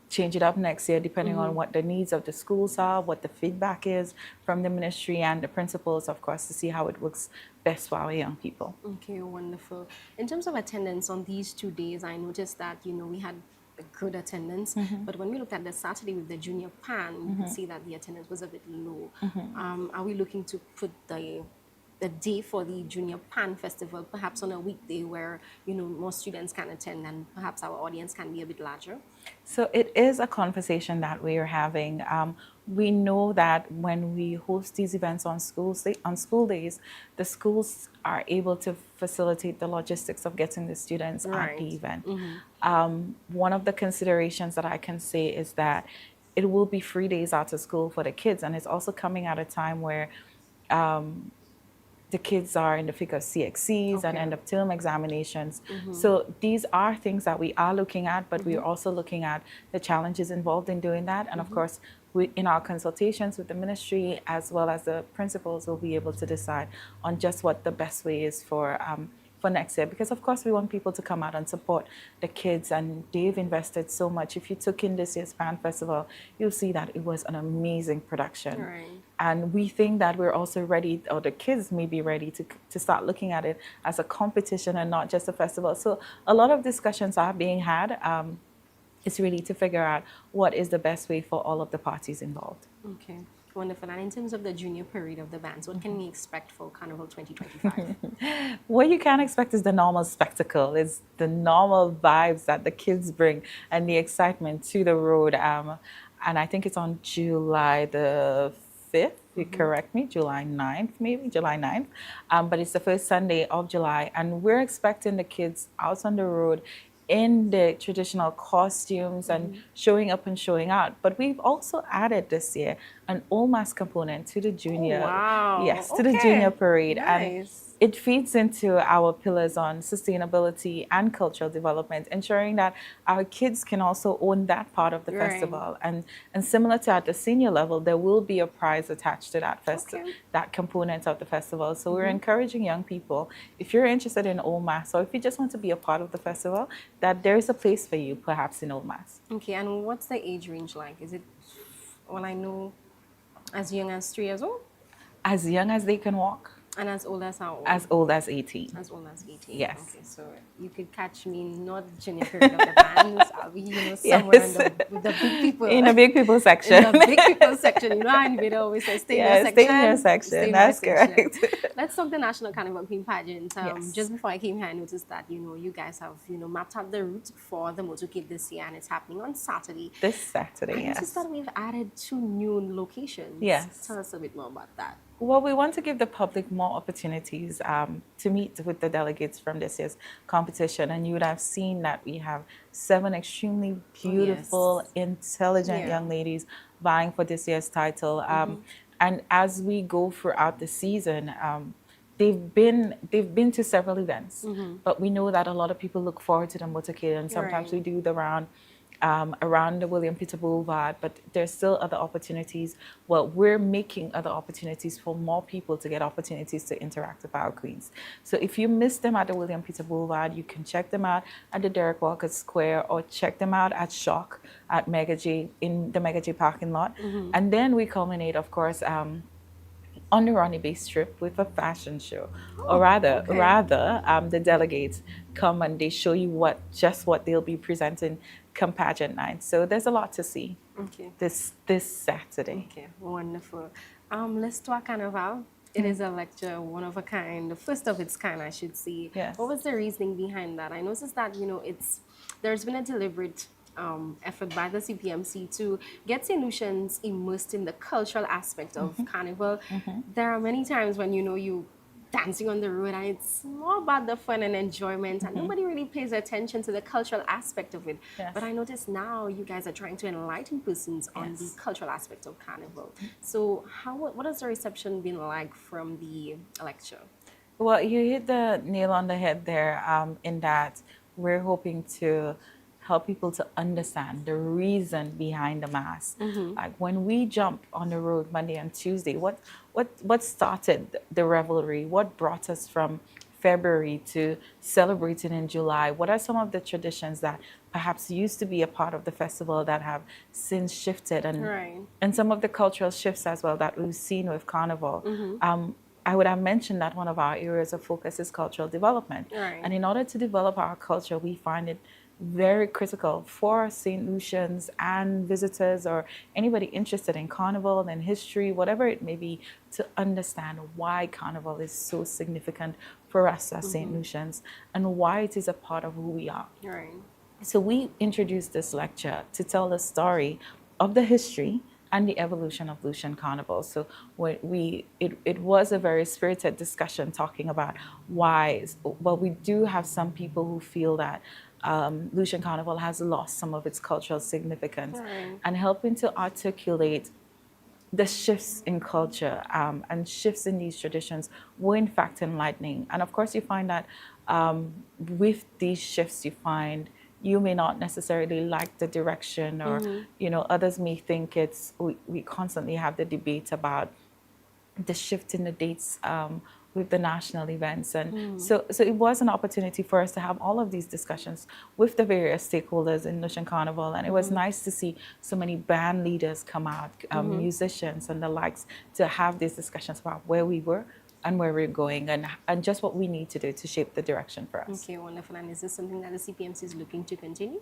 R: change it up next year depending on what the needs of the schools are, what the feedback is from the ministry and the principals, of course, to see how it works best for our young people.
A: Okay, wonderful. In terms of attendance on these 2 days, I noticed that, we had a good attendance, but when we looked at the Saturday with the junior pan, we could see that the attendance was a bit low. Are we looking to put the day for the Junior Pan Festival perhaps on a weekday where, more students can attend and perhaps our audience can be a bit larger?
R: So it is a conversation that we are having. We know that when we host these events on school days, the schools are able to facilitate the logistics of getting the students at the event. One of the considerations that I can say is that it will be 3 days out of school for the kids, and it's also coming at a time where the kids are in the thick of CXCs and end of term examinations. So these are things that we are looking at, but we are also looking at the challenges involved in doing that. And of course, in our consultations with the ministry, as well as the principals, will be able to decide on just what the best way is for next year. Because of course, we want people to come out and support the kids, and they've invested so much. If you took in this year's Pan Festival, you'll see that it was an amazing production.
A: Right.
R: And we think that we're also ready, or the kids may be ready to start looking at it as a competition and not just a festival. So a lot of discussions are being had. It's really to figure out what is the best way for all of the parties involved.
A: Okay, wonderful. And in terms of the junior parade of the bands, what can we expect for Carnival 2025?
R: What you can expect is the normal spectacle. It's the normal vibes that the kids bring and the excitement to the road. And I think it's on July the 5th, you correct me, July 9th, maybe, July 9th. But it's the first Sunday of July, and we're expecting the kids out on the road in the traditional costumes and showing up and showing out. But we've also added this year an all mask component to the junior,
A: wow.
R: yes, to the junior parade,
A: Nice.
R: and it feeds into our pillars on sustainability and cultural development, ensuring that our kids can also own that part of the festival. And similar to at the senior level, there will be a prize attached to that that component of the festival. So we're encouraging young people, if you're interested in Old Mass, or if you just want to be a part of the festival, that there is a place for you, perhaps in Old Mass.
A: Okay, and what's the age range like? Is it, well, I know, as young as 3 years old?
R: As young as they can walk.
A: And as old as how old?
R: As old as 18.
A: As old as 18.
R: Yes.
A: Okay, so you could catch me not junior period of the bands. I'll be, somewhere in with the big people.
R: In the big people section.
A: In the big people section. You know how Anvita always says, stay in your section.
R: Stay in your section. That's correct.
A: Let's talk the National Carnival Queen Pageant. Just before I came here, I noticed that, you guys have, mapped out the route for the motorcade this year, and it's happening on Saturday.
R: This Saturday,
A: I noticed that we've added 2 new locations.
R: Yes.
A: Tell us a bit more about that.
R: Well, we want to give the public more opportunities to meet with the delegates from this year's competition. And you would have seen that we have 7 extremely beautiful, intelligent young ladies vying for this year's title. And as we go throughout the season, they've been to several events. But we know that a lot of people look forward to the motorcade, and sometimes we do the round around the William Peter Boulevard, but there's still other opportunities. Well, we're making other opportunities for more people to get opportunities to interact with our queens. So if you missed them at the William Peter Boulevard, you can check them out at the Derek Walker Square, or check them out at Shock at Mega J, in the Mega J parking lot. And then we culminate, of course, on the Ronnie Bay Strip with a fashion show. Or rather, the delegates come and they show you what they'll be presenting come pageant night. So there's a lot to see this Saturday.
A: Okay, wonderful. L'Histoire Carnival. It is a lecture, one of a kind, the first of its kind, I should say.
R: Yes.
A: What was the reasoning behind that? I noticed that, there's been a deliberate effort by the CPMC to get St. Lucians immersed in the cultural aspect of Carnival. There are many times when, you dancing on the road, and it's more about the fun and enjoyment, and nobody really pays attention to the cultural aspect of it. But I notice now you guys are trying to enlighten persons on the cultural aspect of Carnival. So what has the reception been like from the lecture?
R: Well, you hit the nail on the head there, in that we're hoping to help people to understand the reason behind the mass. Like when we jump on the road Monday and Tuesday, what started the revelry? What brought us from February to celebrating in July? What are some of the traditions that perhaps used to be a part of the festival that have since shifted, and some of the cultural shifts as well that we've seen with Carnival? I would have mentioned that one of our areas of focus is cultural development. And in order to develop our culture, we find it very critical for St. Lucians and visitors or anybody interested in Carnival and history, whatever it may be, to understand why Carnival is so significant for us as St. Lucians and why it is a part of who we are. So we introduced this lecture to tell the story of the history and the evolution of Lucian Carnival. So it was a very spirited discussion talking about why. Well, we do have some people who feel that Lucian Carnival has lost some of its cultural significance, and helping to articulate the shifts in culture and shifts in these traditions were in fact enlightening. And of course you find that with these shifts you may not necessarily like the direction, or others may think we constantly have the debate about the shift in the dates with the national events. And so it was an opportunity for us to have all of these discussions with the various stakeholders in Lucian Carnival. And it was nice to see so many band leaders come out, musicians and the likes, to have these discussions about where we were and where we're going, and just what we need to do to shape the direction for us.
A: Okay, wonderful. And is this something that the CPMC is looking to continue?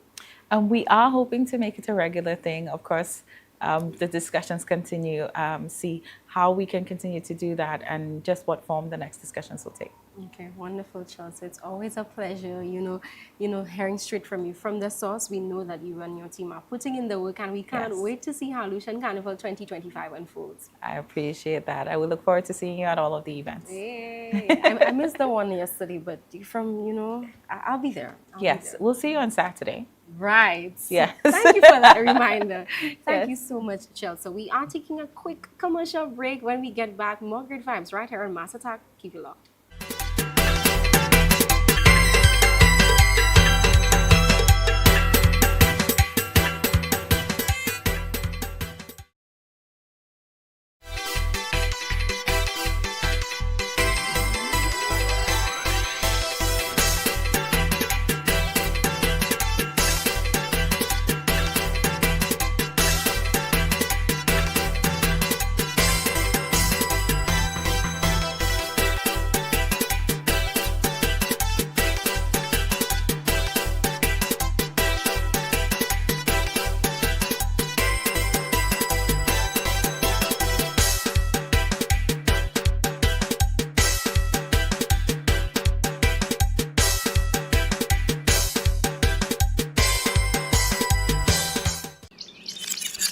R: And we are hoping to make it a regular thing. Of course, the discussions continue, see how we can continue to do that and just what form the next discussions will take.
A: Okay, wonderful, Chelsea. It's always a pleasure, hearing straight from you. From the source, we know that you and your team are putting in the work, and we can't wait to see how Lucian Carnival 2025 unfolds.
R: I appreciate that. I will look forward to seeing you at all of the events.
A: Yay. I missed the one yesterday, but I'll be there.
R: Yes, we'll see you on Saturday.
A: Right.
R: Yes.
A: Thank you for that reminder. Thank you so much, Chelsea. We are taking a quick commercial break. When we get back, more great vibes right here on Mass Attack. Keep it locked.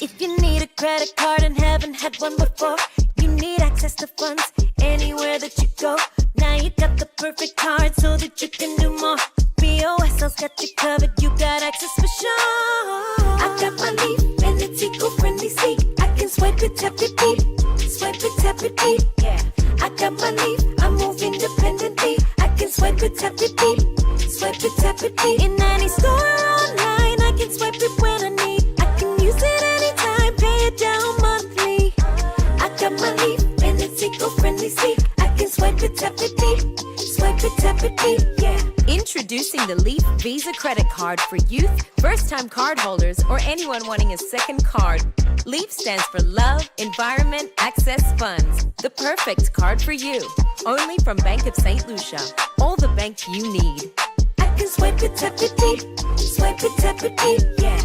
C: If you need a credit card and haven't had one before, you need access to funds anywhere that you go. Now you got the perfect card so that you can do more. BOSL's got you covered, you got access for sure. I got my Leaf and it's eco-friendly. See, I can swipe it, tap it, beep. Swipe it, tap it, beep. Yeah, I got my Leaf, I move independently. I can swipe it, tap it, beep. Swipe it, tap it, beep. In any store or online, I can swipe it when I need. Use it anytime, pay it down monthly. I got my Leaf and it's eco-friendly. See, I can swipe it, tap it, beep. Swipe it, tap it, beep. Yeah.
D: Introducing the Leaf Visa credit card for youth, first-time card holders, or anyone wanting a second card. Leaf stands for Love, Environment, Access Funds. The perfect card for you. Only from Bank of St. Lucia. All the bank you need.
C: I can swipe it, tap it, beep. Swipe it, tap it, beep. Yeah.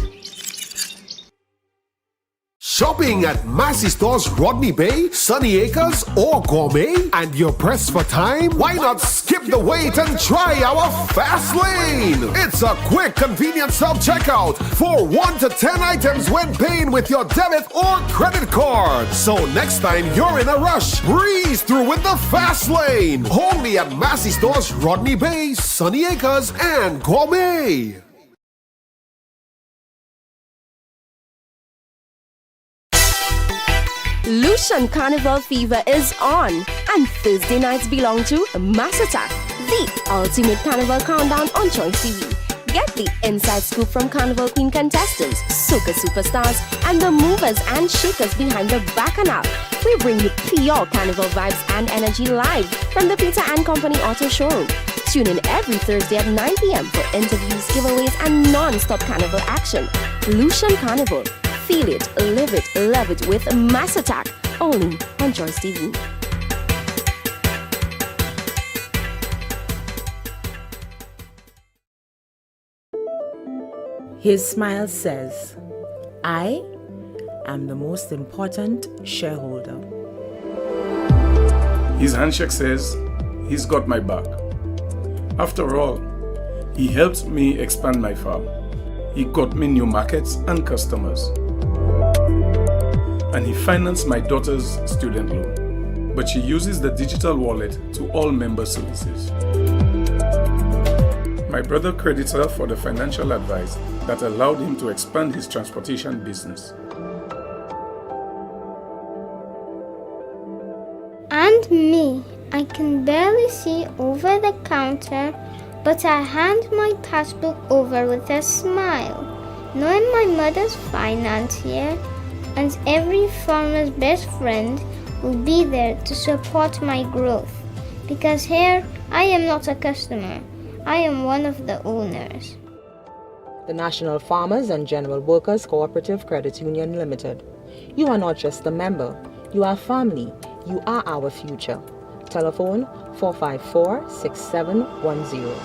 E: Shopping at Massey Stores Rodney Bay, Sunny Acres, or Gourmet, and you're pressed for time? Why not skip the wait and try our Fast Lane? It's a quick, convenient self-checkout for 1 to 10 items when paying with your debit or credit card. So next time you're in a rush, breeze through with the Fast Lane. Only at Massey Stores Rodney Bay, Sunny Acres, and Gourmet.
A: Lucian Carnival fever is on, and Thursday nights belong to Mass Attack, the ultimate carnival countdown on Choice TV. Get the inside scoop from Carnival Queen contestants, soca superstars, and the movers and shakers behind the Bacchanal. We bring you pure carnival vibes and energy live from the Peter and Company Auto Showroom. Tune in every Thursday at 9 p.m. for interviews, giveaways, and non-stop carnival action. Lucian Carnival. Feel it, live it, love it with Mass Attack, only on Choice TV.
F: His smile says, I am the most important shareholder.
G: His handshake says, he's got my back. After all, he helped me expand my farm. He got me new markets and customers. And he financed my daughter's student loan. But she uses the digital wallet to all member services. My brother credits her for the financial advice that allowed him to expand his transportation business.
H: And me, I can barely see over the counter, but I hand my passbook over with a smile, knowing my mother's financier and every farmer's best friend will be there to support my growth. Because here, I am not a customer, I am one of the owners.
I: The National Farmers and General Workers Cooperative Credit Union Limited. You are not just a member, you are family, you are our future. Telephone 454-6710.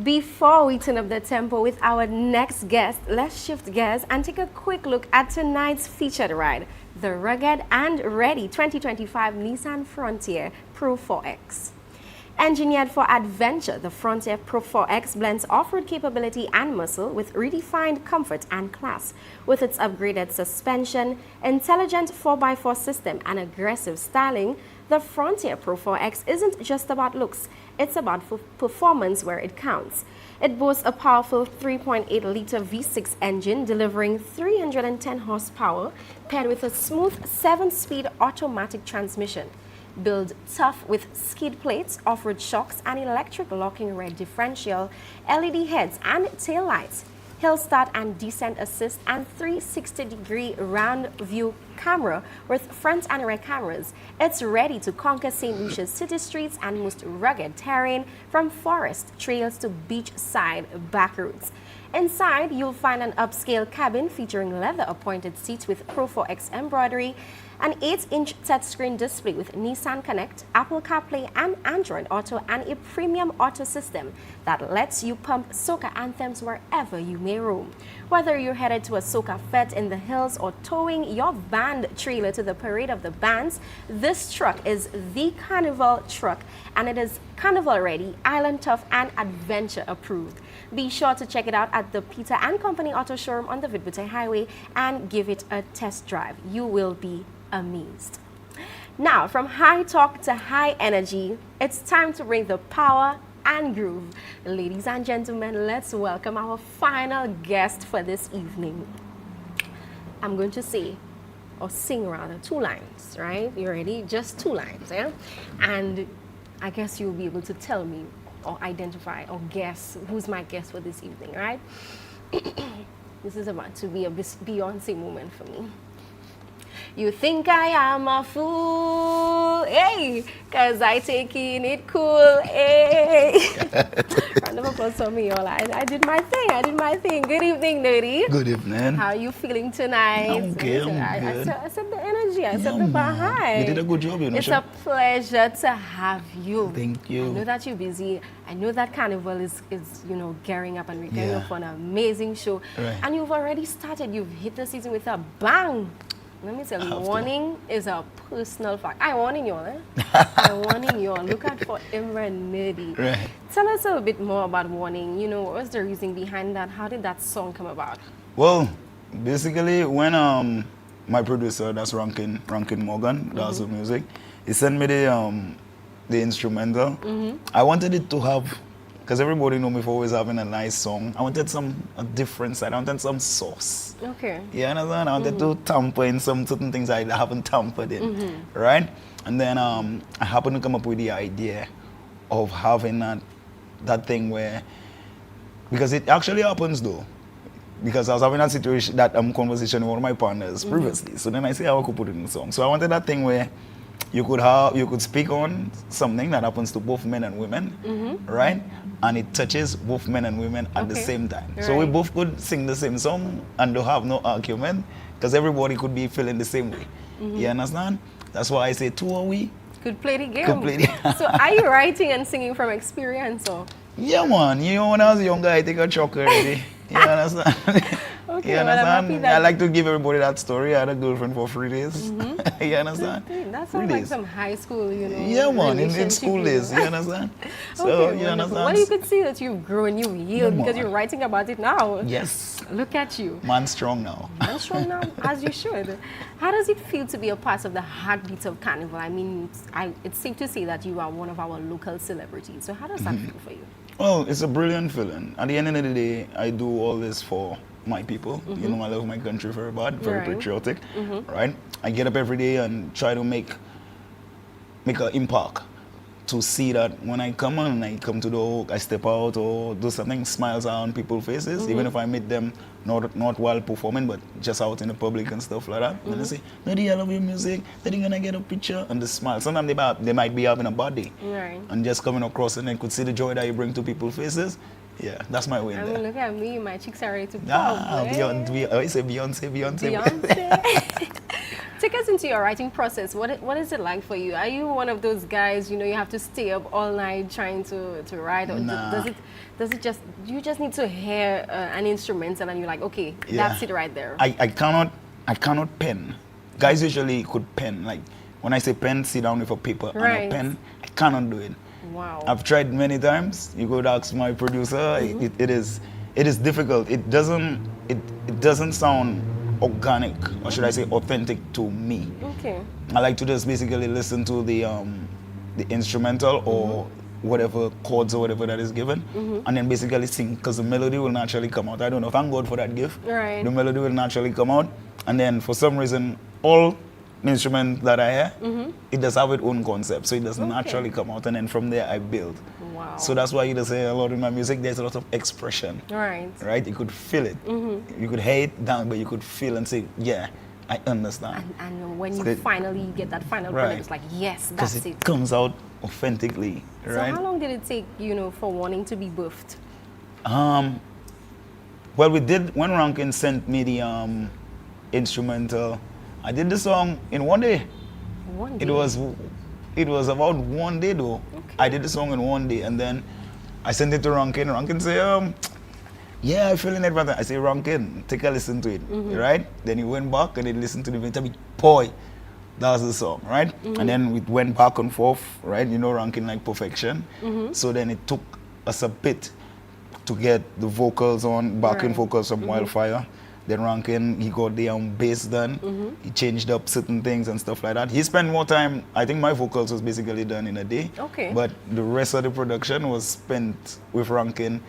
A: Before we turn up the tempo with our next guest, let's shift gears and take a quick look at tonight's featured ride, the rugged and ready 2025 Nissan Frontier Pro 4X. Engineered for adventure, the Frontier Pro 4X blends off-road capability and muscle with redefined comfort and class. With its upgraded suspension, intelligent 4x4 system, and aggressive styling, the Frontier Pro 4X isn't just about looks, it's about performance where it counts. It boasts a powerful 3.8-liter V6 engine delivering 310 horsepower, paired with a smooth 7-speed automatic transmission. Built tough with skid plates, off-road shocks, and electric locking rear differential, LED heads and tail lights, hill start and descent assist, and 360-degree round view camera with front and rear cameras. It's ready to conquer St. Lucia's city streets and most rugged terrain, from forest trails to beachside back roads. Inside, you'll find an upscale cabin featuring leather-appointed seats with Pro 4X embroidery, an 8-inch touchscreen display with Nissan Connect, Apple CarPlay, and Android Auto, and a premium auto system that lets you pump soca anthems wherever you may roam. Whether you're headed to a soca fete in the hills or towing your band trailer to the Parade of the Bands, this truck is the Carnival truck, and it is Carnival ready, island tough, and adventure approved. Be sure to check it out at the Peter and Company Auto Showroom on the Vidbute Highway and give it a test drive. You will be amazed. Now, from high talk to high energy, it's time to bring the power and groove. Ladies and gentlemen, let's welcome our final guest for this evening. I'm going to say, or sing rather, 2 lines, right? You ready? Just 2 lines, yeah? And I guess you'll be able to tell me or identify or guess who's my guest for this evening, right? This is about to be a Beyonce moment for me. You think I am a fool, hey, cause I taking it cool, hey. Round of applause for me, all. I did my thing, Good evening, Nerdy.
S: Good evening.
A: How are you feeling tonight?
S: I'm okay,
A: I said the energy, I said the behind.
S: You did a good job, you know.
A: It's a pleasure to have you.
S: Thank you.
A: I know that you're busy. I know that Carnival is gearing up, and we're gearing up for an amazing show.
S: Right.
A: And you've already started. You've hit the season with a bang. Let me tell you, warning is a personal fact. I'm warning you all, I'm warning you all. Look out for Imran Nerdy.
S: Right.
A: Tell us a little bit more about Warning. What was the reason behind that? How did that song come about?
S: Well, basically, when my producer, that's Rankin Morgan, does the music, he sent me the instrumental. I wanted it to have, because everybody know me for always having a nice song. I wanted a different side. I wanted some sauce.
A: Okay.
S: You understand? I wanted to tamper in some certain things I haven't tampered in, right? And then I happened to come up with the idea of having that thing where, because it actually happens though, because I was having that situation, that conversation with one of my partners previously. So then I say I could put it in the song. So I wanted that thing where you could speak on something that happens to both men and women, right? And it touches both men and women at the same time.
A: Right.
S: So we both could sing the same song and don't have no argument, because everybody could be feeling the same way. You understand? That's why I say 2 are we.
A: Could play the game.
S: Could play the
A: So are you writing and singing from experience, or?
S: Yeah, man. When I was younger, I take a truck already. You understand?
A: Okay,
S: You
A: well, I'm happy
S: understand?
A: that-
S: I like to give everybody that story. I had a girlfriend for 3 days. You understand?
A: That
S: 3
A: sounds like
S: days.
A: some high school,
S: Yeah, man. In
A: relationship,
S: school days. You understand? So,
A: Okay,
S: you
A: wonderful.
S: understand?
A: Well, you could see that you've grown, you've healed,
S: Yeah,
A: because
S: man.
A: you're writing about it now.
S: Yes.
A: Look at you.
S: Man strong now.
A: I'm strong now, as you should. How does it feel to be a part of the heartbeat of Carnival? I mean, it's safe to say that you are one of our local celebrities. So how does that feel for you?
S: Well, it's a brilliant feeling. At the end of the day, I do all this for my people. You know, I love my country very bad, very
A: Right.
S: patriotic, right? I get up every day and try to make an impact, to see that when I come on, I come to the work, I step out or do something, smiles are on people's faces, even if I meet them not while performing, but just out in the public and stuff like that. And they say, Nerdy, I love your music. Then you're gonna get a picture and the smile. Sometimes they might be having a bad day,
A: Right.
S: and just coming across and they could see the joy that you bring to people's faces. Yeah, that's my way
A: I
S: in
A: mean,
S: there.
A: look at me, my cheeks are ready to pop.
S: Ah,
A: eh?
S: Beyonce. I say Beyonce.
A: Beyonce. Take us into your writing process. What is it like for you? Are you one of those guys, you have to stay up all night trying to write? Or
S: Nah.
A: does it just, you just need to hear an instrumental and you're like, okay, that's it right there?
S: I cannot pen. Guys usually could pen. Like when I say pen, sit down with a paper and a pen. I cannot do it.
A: Wow.
S: I've tried many times. You could ask my producer. It is difficult. It doesn't sound organic, or should I say authentic to me.
A: Okay.
S: I like to just basically listen to the instrumental or whatever chords or whatever that is given, and then basically sing, because the melody will naturally come out. I don't know, thank God for that gift.
A: Right.
S: The melody will naturally come out, and then for some reason, all the instrument that I hear, it does have its own concept, so it does naturally come out, and then from there I build.
A: Wow.
S: So that's why you just say a lot in my music, there's a lot of expression.
A: Right.
S: Right? You could feel it. You could hear it down, but you could feel and say, yeah, I understand.
A: And when you finally get that final product, it's like, yes, that's it.
S: It comes out authentically,
A: So
S: right?
A: how long did it take, for wanting to be birthed?
S: Well, we did, when Rankin sent me the instrumental, I did the song in one day.
A: One day?
S: It was about one day though. Okay. I did the song in one day, and then I sent it to Rankin. Rankin said, yeah, I'm feeling it, brother. I say, Rankin, take a listen to it, right? Then he went back and he listened to the video. Boy, that was the song, right? And then we went back and forth, right? Rankin like perfection. So then it took us a bit to get the vocals on, backing vocals from Wildfire. Then Rankin, he got the bass done. He changed up certain things and stuff like that. He spent more time, I think my vocals was basically done in a day.
A: Okay.
S: But the rest of the production was spent with Rankin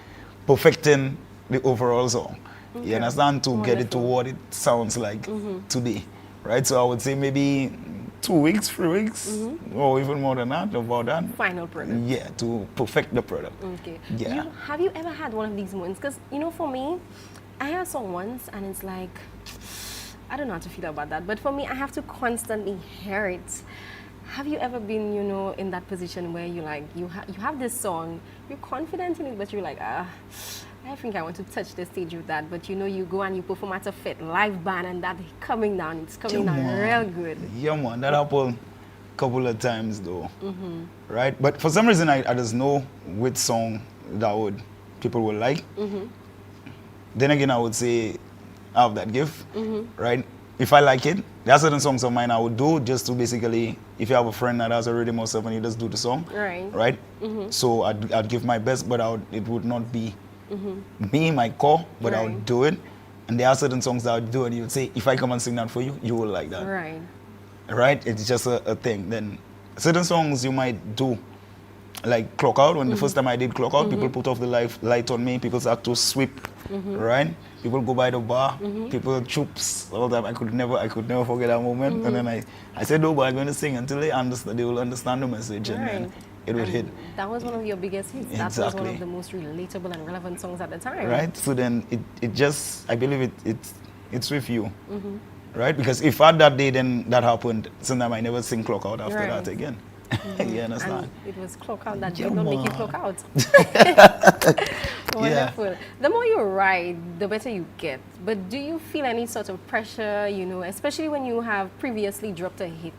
S: perfecting the overall song. You understand? To get it to what it sounds like today. Right? So I would say maybe 2 weeks, 3 weeks, or even more than that, about that.
A: Final product.
S: Yeah, to perfect the product.
A: Okay.
S: Yeah.
A: Have you ever had one of these moments? Because, for me, I heard a song once and it's like, I don't know how to feel about that, but for me, I have to constantly hear it. Have you ever been, in that position where you have this song, you're confident in it, but you're like, I think I want to touch the stage with that, but you go and you perform at a fit live band and that it's coming down real good.
S: Yeah, man, that happened a couple of times though, right? But for some reason, I just know which song that people would like. Then again, I would say I have that gift, right? If I like it, there are certain songs of mine I would do just to basically, if you have a friend that has a rhythm or something, you just do the song, right? So I'd give my best, but it would not be me, my core, but I would do it. And there are certain songs that I would do, and you would say, if I come and sing that for you, you will like that. Right? It's just a thing. Then certain songs you might do, like Clock Out. When the first time I did Clock Out, people put off the light on me, people start to sweep, right? People go by the bar, people troops all that. I could never forget that moment. And then I said, no, but I'm going to sing until they will understand the message, and then it would hit.
A: That was one of your biggest hits. That was one of the most relatable and relevant songs at the time.
S: Right? So then it just, I believe it's with you. Right? Because if at that day then that happened, sometime I never sing Clock Out after that again. You understand?
A: And it was Clock Out that did not make you clock out. Wonderful. The more you write, the better you get. But do you feel any sort of pressure, especially when you have previously dropped a hit?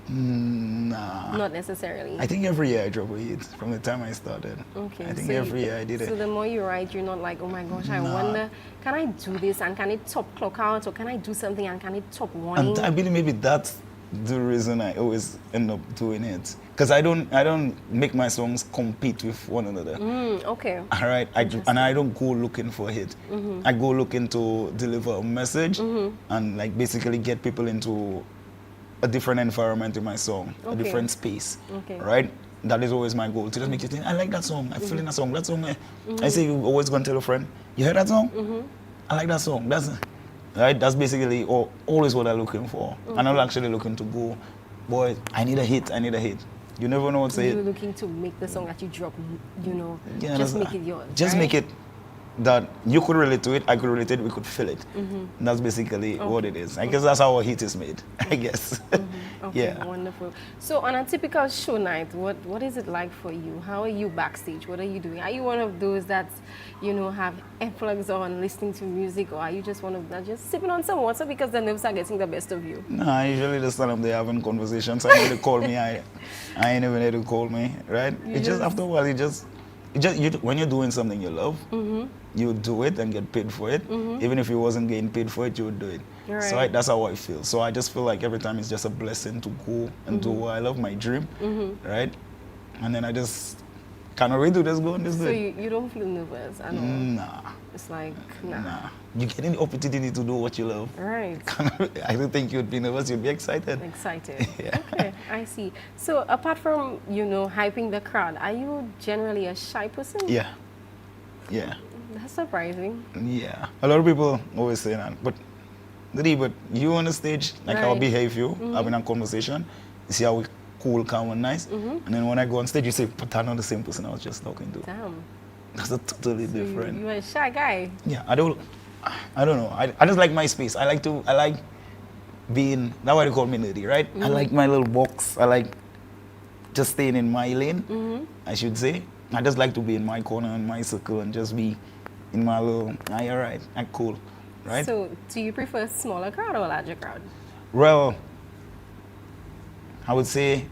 S: Nah.
A: Not necessarily.
S: I think every year I drop a hit from the time I started.
A: Okay.
S: I think every year I did it.
A: So the more you write, you're not like, oh my gosh, I wonder, can I do this and can it top Clock Out, or can I do something and can it top Warning?
S: And I believe maybe that's the reason I always end up doing it, because I don't make my songs compete with one another.
A: Okay.
S: All right. I don't go looking for a hit. I go looking to deliver a message and like basically get people into a different environment in my song, a different space. Right. That is always my goal, to just make you think, I like that song, I feel in that song. That song, I say you always go and tell a friend, you heard that song? I like that song. That's basically always what I'm looking for. And I'm actually looking to go, boy, I need a hit. You never know what's a hit.
A: You're looking to make the song that you drop,
S: Yeah,
A: just make it yours.
S: Just make it that you could relate to it, I could relate to it, we could feel it. And that's basically what it is. I guess that's how a hit is made, I guess.
A: Okay,
S: Yeah.
A: wonderful. So on a typical show night, what is it like for you? How are you backstage? What are you doing? Are you one of those that, you know, have earplugs on, listening to music, or are you just one of that just sipping on some water because the nerves are getting the best of you?
S: No, I usually just stand up there having conversations. Somebody they call me, I ain't even there to call me, right? It just after a while, when you're doing something you love, you do it and get paid for it. Even if you wasn't getting paid for it, you would do it.
A: Right.
S: So that's how I feel. So I just feel like every time it's just a blessing to go and do what I love, my dream, right? And then I just kind of ready to just go and just do
A: So
S: it.
A: you don't feel nervous at all?
S: Nah.
A: It's like, nah.
S: You get an opportunity to do what you love.
A: Right.
S: I don't think you'd be nervous, you'd be excited.
A: Excited. Okay, I see. So apart from, you know, hyping the crowd, are you generally a shy person?
S: Yeah.
A: That's surprising.
S: Yeah. A lot of people always say that. But you on the stage, like how I
A: Right.
S: behave you, having a conversation, you see how we cool, calm, and nice. And then when I go on stage, you say, but I'm not the same person I was just talking to.
A: Damn.
S: That's a totally different.
A: You're a shy guy.
S: Yeah, I don't know. I just like my space. I like being, that's why they call me nerdy, right? I like my little box. I like just staying in my lane, I should say. I just like to be in my corner, in my circle, and just be in my little, you're right, I'm cool, right?
A: So do you prefer a smaller crowd or a larger crowd?
S: Well, I would say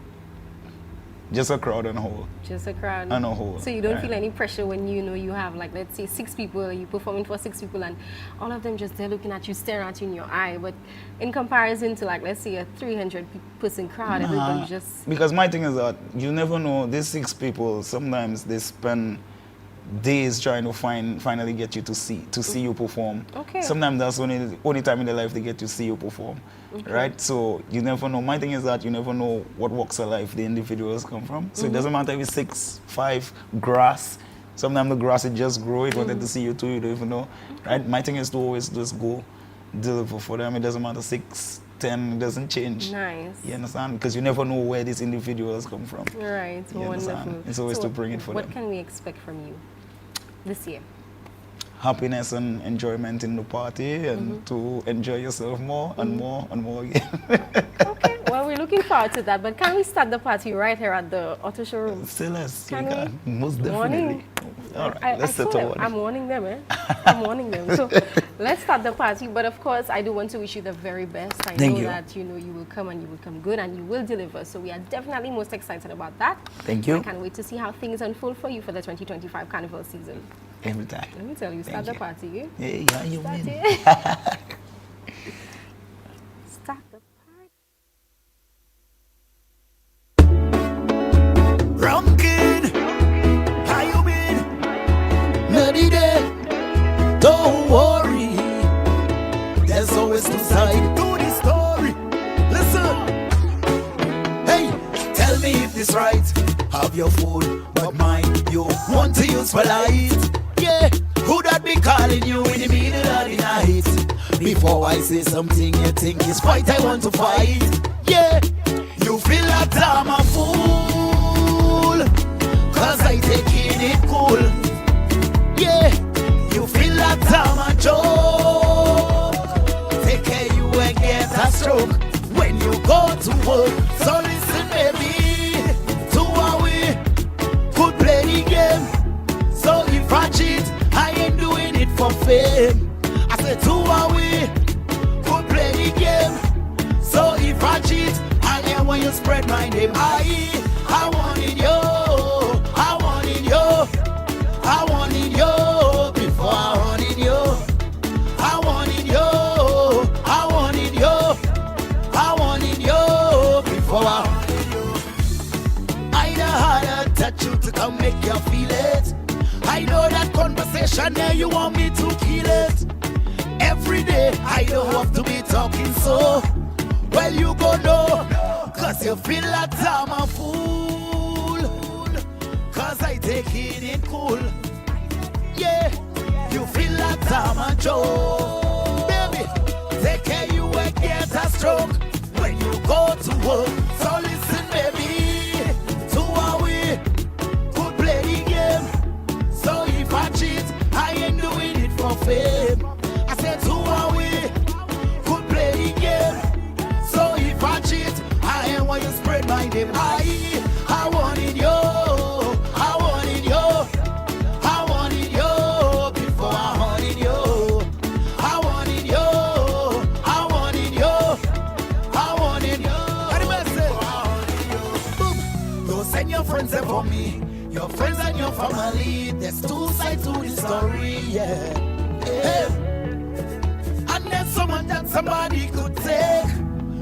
S: just a crowd on a whole.
A: Just a crowd.
S: On a whole.
A: So you don't
S: right.
A: feel any pressure when you know you have, like, let's say 6 people, you're performing for 6 people, and all of them just there looking at you, staring at you in your eye. But in comparison to, like, let's say a 300-person crowd, everybody just...
S: Because my thing is that you never know, these 6 people, sometimes they spend days trying to finally get you to see you perform.
A: Okay.
S: Sometimes that's only time in their life they get to see you perform, right? So you never know. My thing is that you never know what walks of life the individuals come from. So it doesn't matter if it's 6, 5, grass. Sometimes the grass it just grow. It wanted to see you too. You don't even know, right? My thing is to always just go deliver for them. It doesn't matter 6, 10. It doesn't change.
A: Nice.
S: You understand? Because you never know where these individuals come from.
A: Right.
S: You
A: Wonderful.
S: understand? It's always
A: So
S: to bring it for them.
A: What can we expect from you this year?
S: Happiness and enjoyment in the party, and to enjoy yourself more and more and more again.
A: Okay, well, we're looking forward to that, but can we start the party right here at the auto showroom?
S: Still yes,
A: Can
S: we
A: we?
S: can. Most definitely.
A: Warning.
S: All right, let's set a warning.
A: I'm warning them, I'm warning them. So let's start the party, but of course, I do want to wish you the very best. I
S: Thank
A: know
S: you.
A: that you will come and you will come good and you will deliver. So we are definitely most excited about that.
S: Thank you.
A: I can't wait to see how things unfold for you for the 2025 Carnival season.
S: Every time.
A: Let me tell you, start the party.
S: Yeah, you
A: Start
S: win.
A: it. Start the
T: Rankin, how you been? Nerdy day, don't worry. There's always two sides to the story. Listen, hey, tell me if this right. Have your phone, but mine you want to use for light. Yeah, who that be calling you in the middle of the night? Before I say something you think is fight, I want to fight. Yeah, you feel like I'm a fool, cause I taking it cool. Yeah, you feel like I'm a joke. Take care you and get a stroke when you go to work. So listen baby, to how we could play the game. So if I cheat, I ain't doing it for fame. I said to how we could play the game. So if I cheat, I am when you spread my name. I wanted you, I wanted you, I wanted you before I wanted you. I wanted you, I wanted you, I wanted you before I wanted you. I know how to touch you to come make you feel it. I know that conversation there you want me to kill it. Every day I don't have to be talking so. Well you go know, cause you feel like I'm a fool, cause I taking it cool. Yeah, you feel like I'm a joke. Baby, take care you and get a stroke when you go to work. So listen baby, to how we could play the game. So if I cheat, I ain't doing fame. I said, who are we? Could play the game. So if I cheat, I ain't want you spread my name. I wanted you. I wanted you. I wanted you before I wanted you. I wanted you. I wanted you. I wanted you. Anybody say, boom. Don't send your friends there for me. Your friends and your family. There's two sides to the story, yeah. And there's someone that somebody could take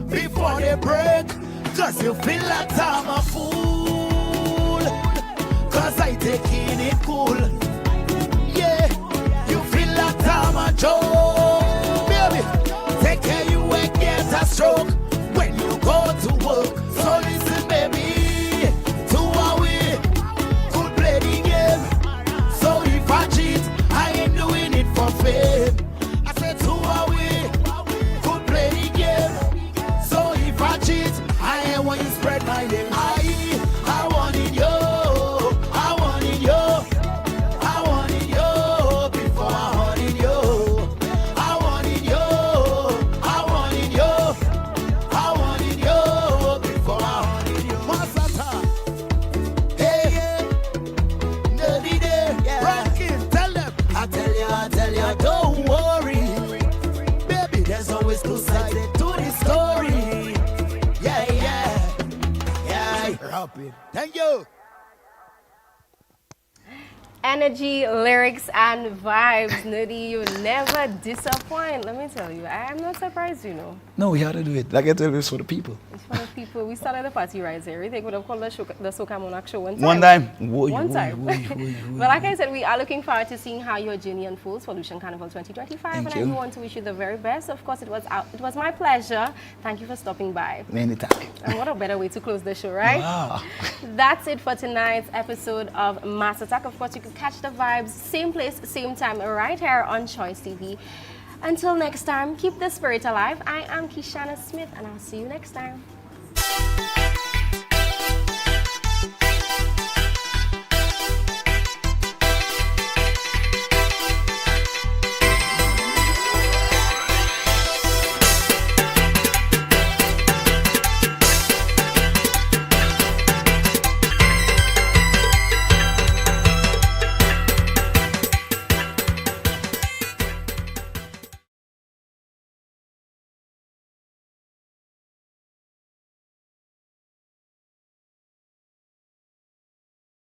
T: before they break. Cause you feel like I'm a fool. Cause I taking it cool. Yeah, you feel like I'm a joke. Baby, take care you and get a stroke when you go to work. So listen, baby, to how we could play the game. So if I cheat, I ain't doing it for fame. I said to how we could play the game. So if I cheat, I ain't want you spread my name. I wanted you. I wanted you. I wanted you before I wanted you. I wanted you. I wanted you. I wanted you before I wanted you. Masata. Hey, yeah. Nerdy day. Rockin', tell them. I tell you, don't worry. Baby, there's always two sides to the story. Yeah. Rapid. Thank you.
A: Energy, lyrics, and vibes. Nudie, you never disappoint. Let me tell you, I am not surprised, you know.
S: No, we had to do it. Like I tell you, it's for the people.
A: It's for the people. We started the party right here. We would have called the Soca Monarch show one time.
S: One time.
A: One time. But like I said, we are looking forward to seeing how your journey unfolds for Lucian Carnival 2025.
S: Thank
A: and
S: you.
A: I want to wish you the very best. Of course, it was my pleasure. Thank you for stopping by.
S: Anytime.
A: And what a better way to close the show, right?
S: Wow.
A: That's it for tonight's episode of Mass Attack. Of course, you can catch the vibes, same place, same time, right here on Choice TV. Until next time, keep the spirit alive. I am Kishana Smith, and I'll see you next time.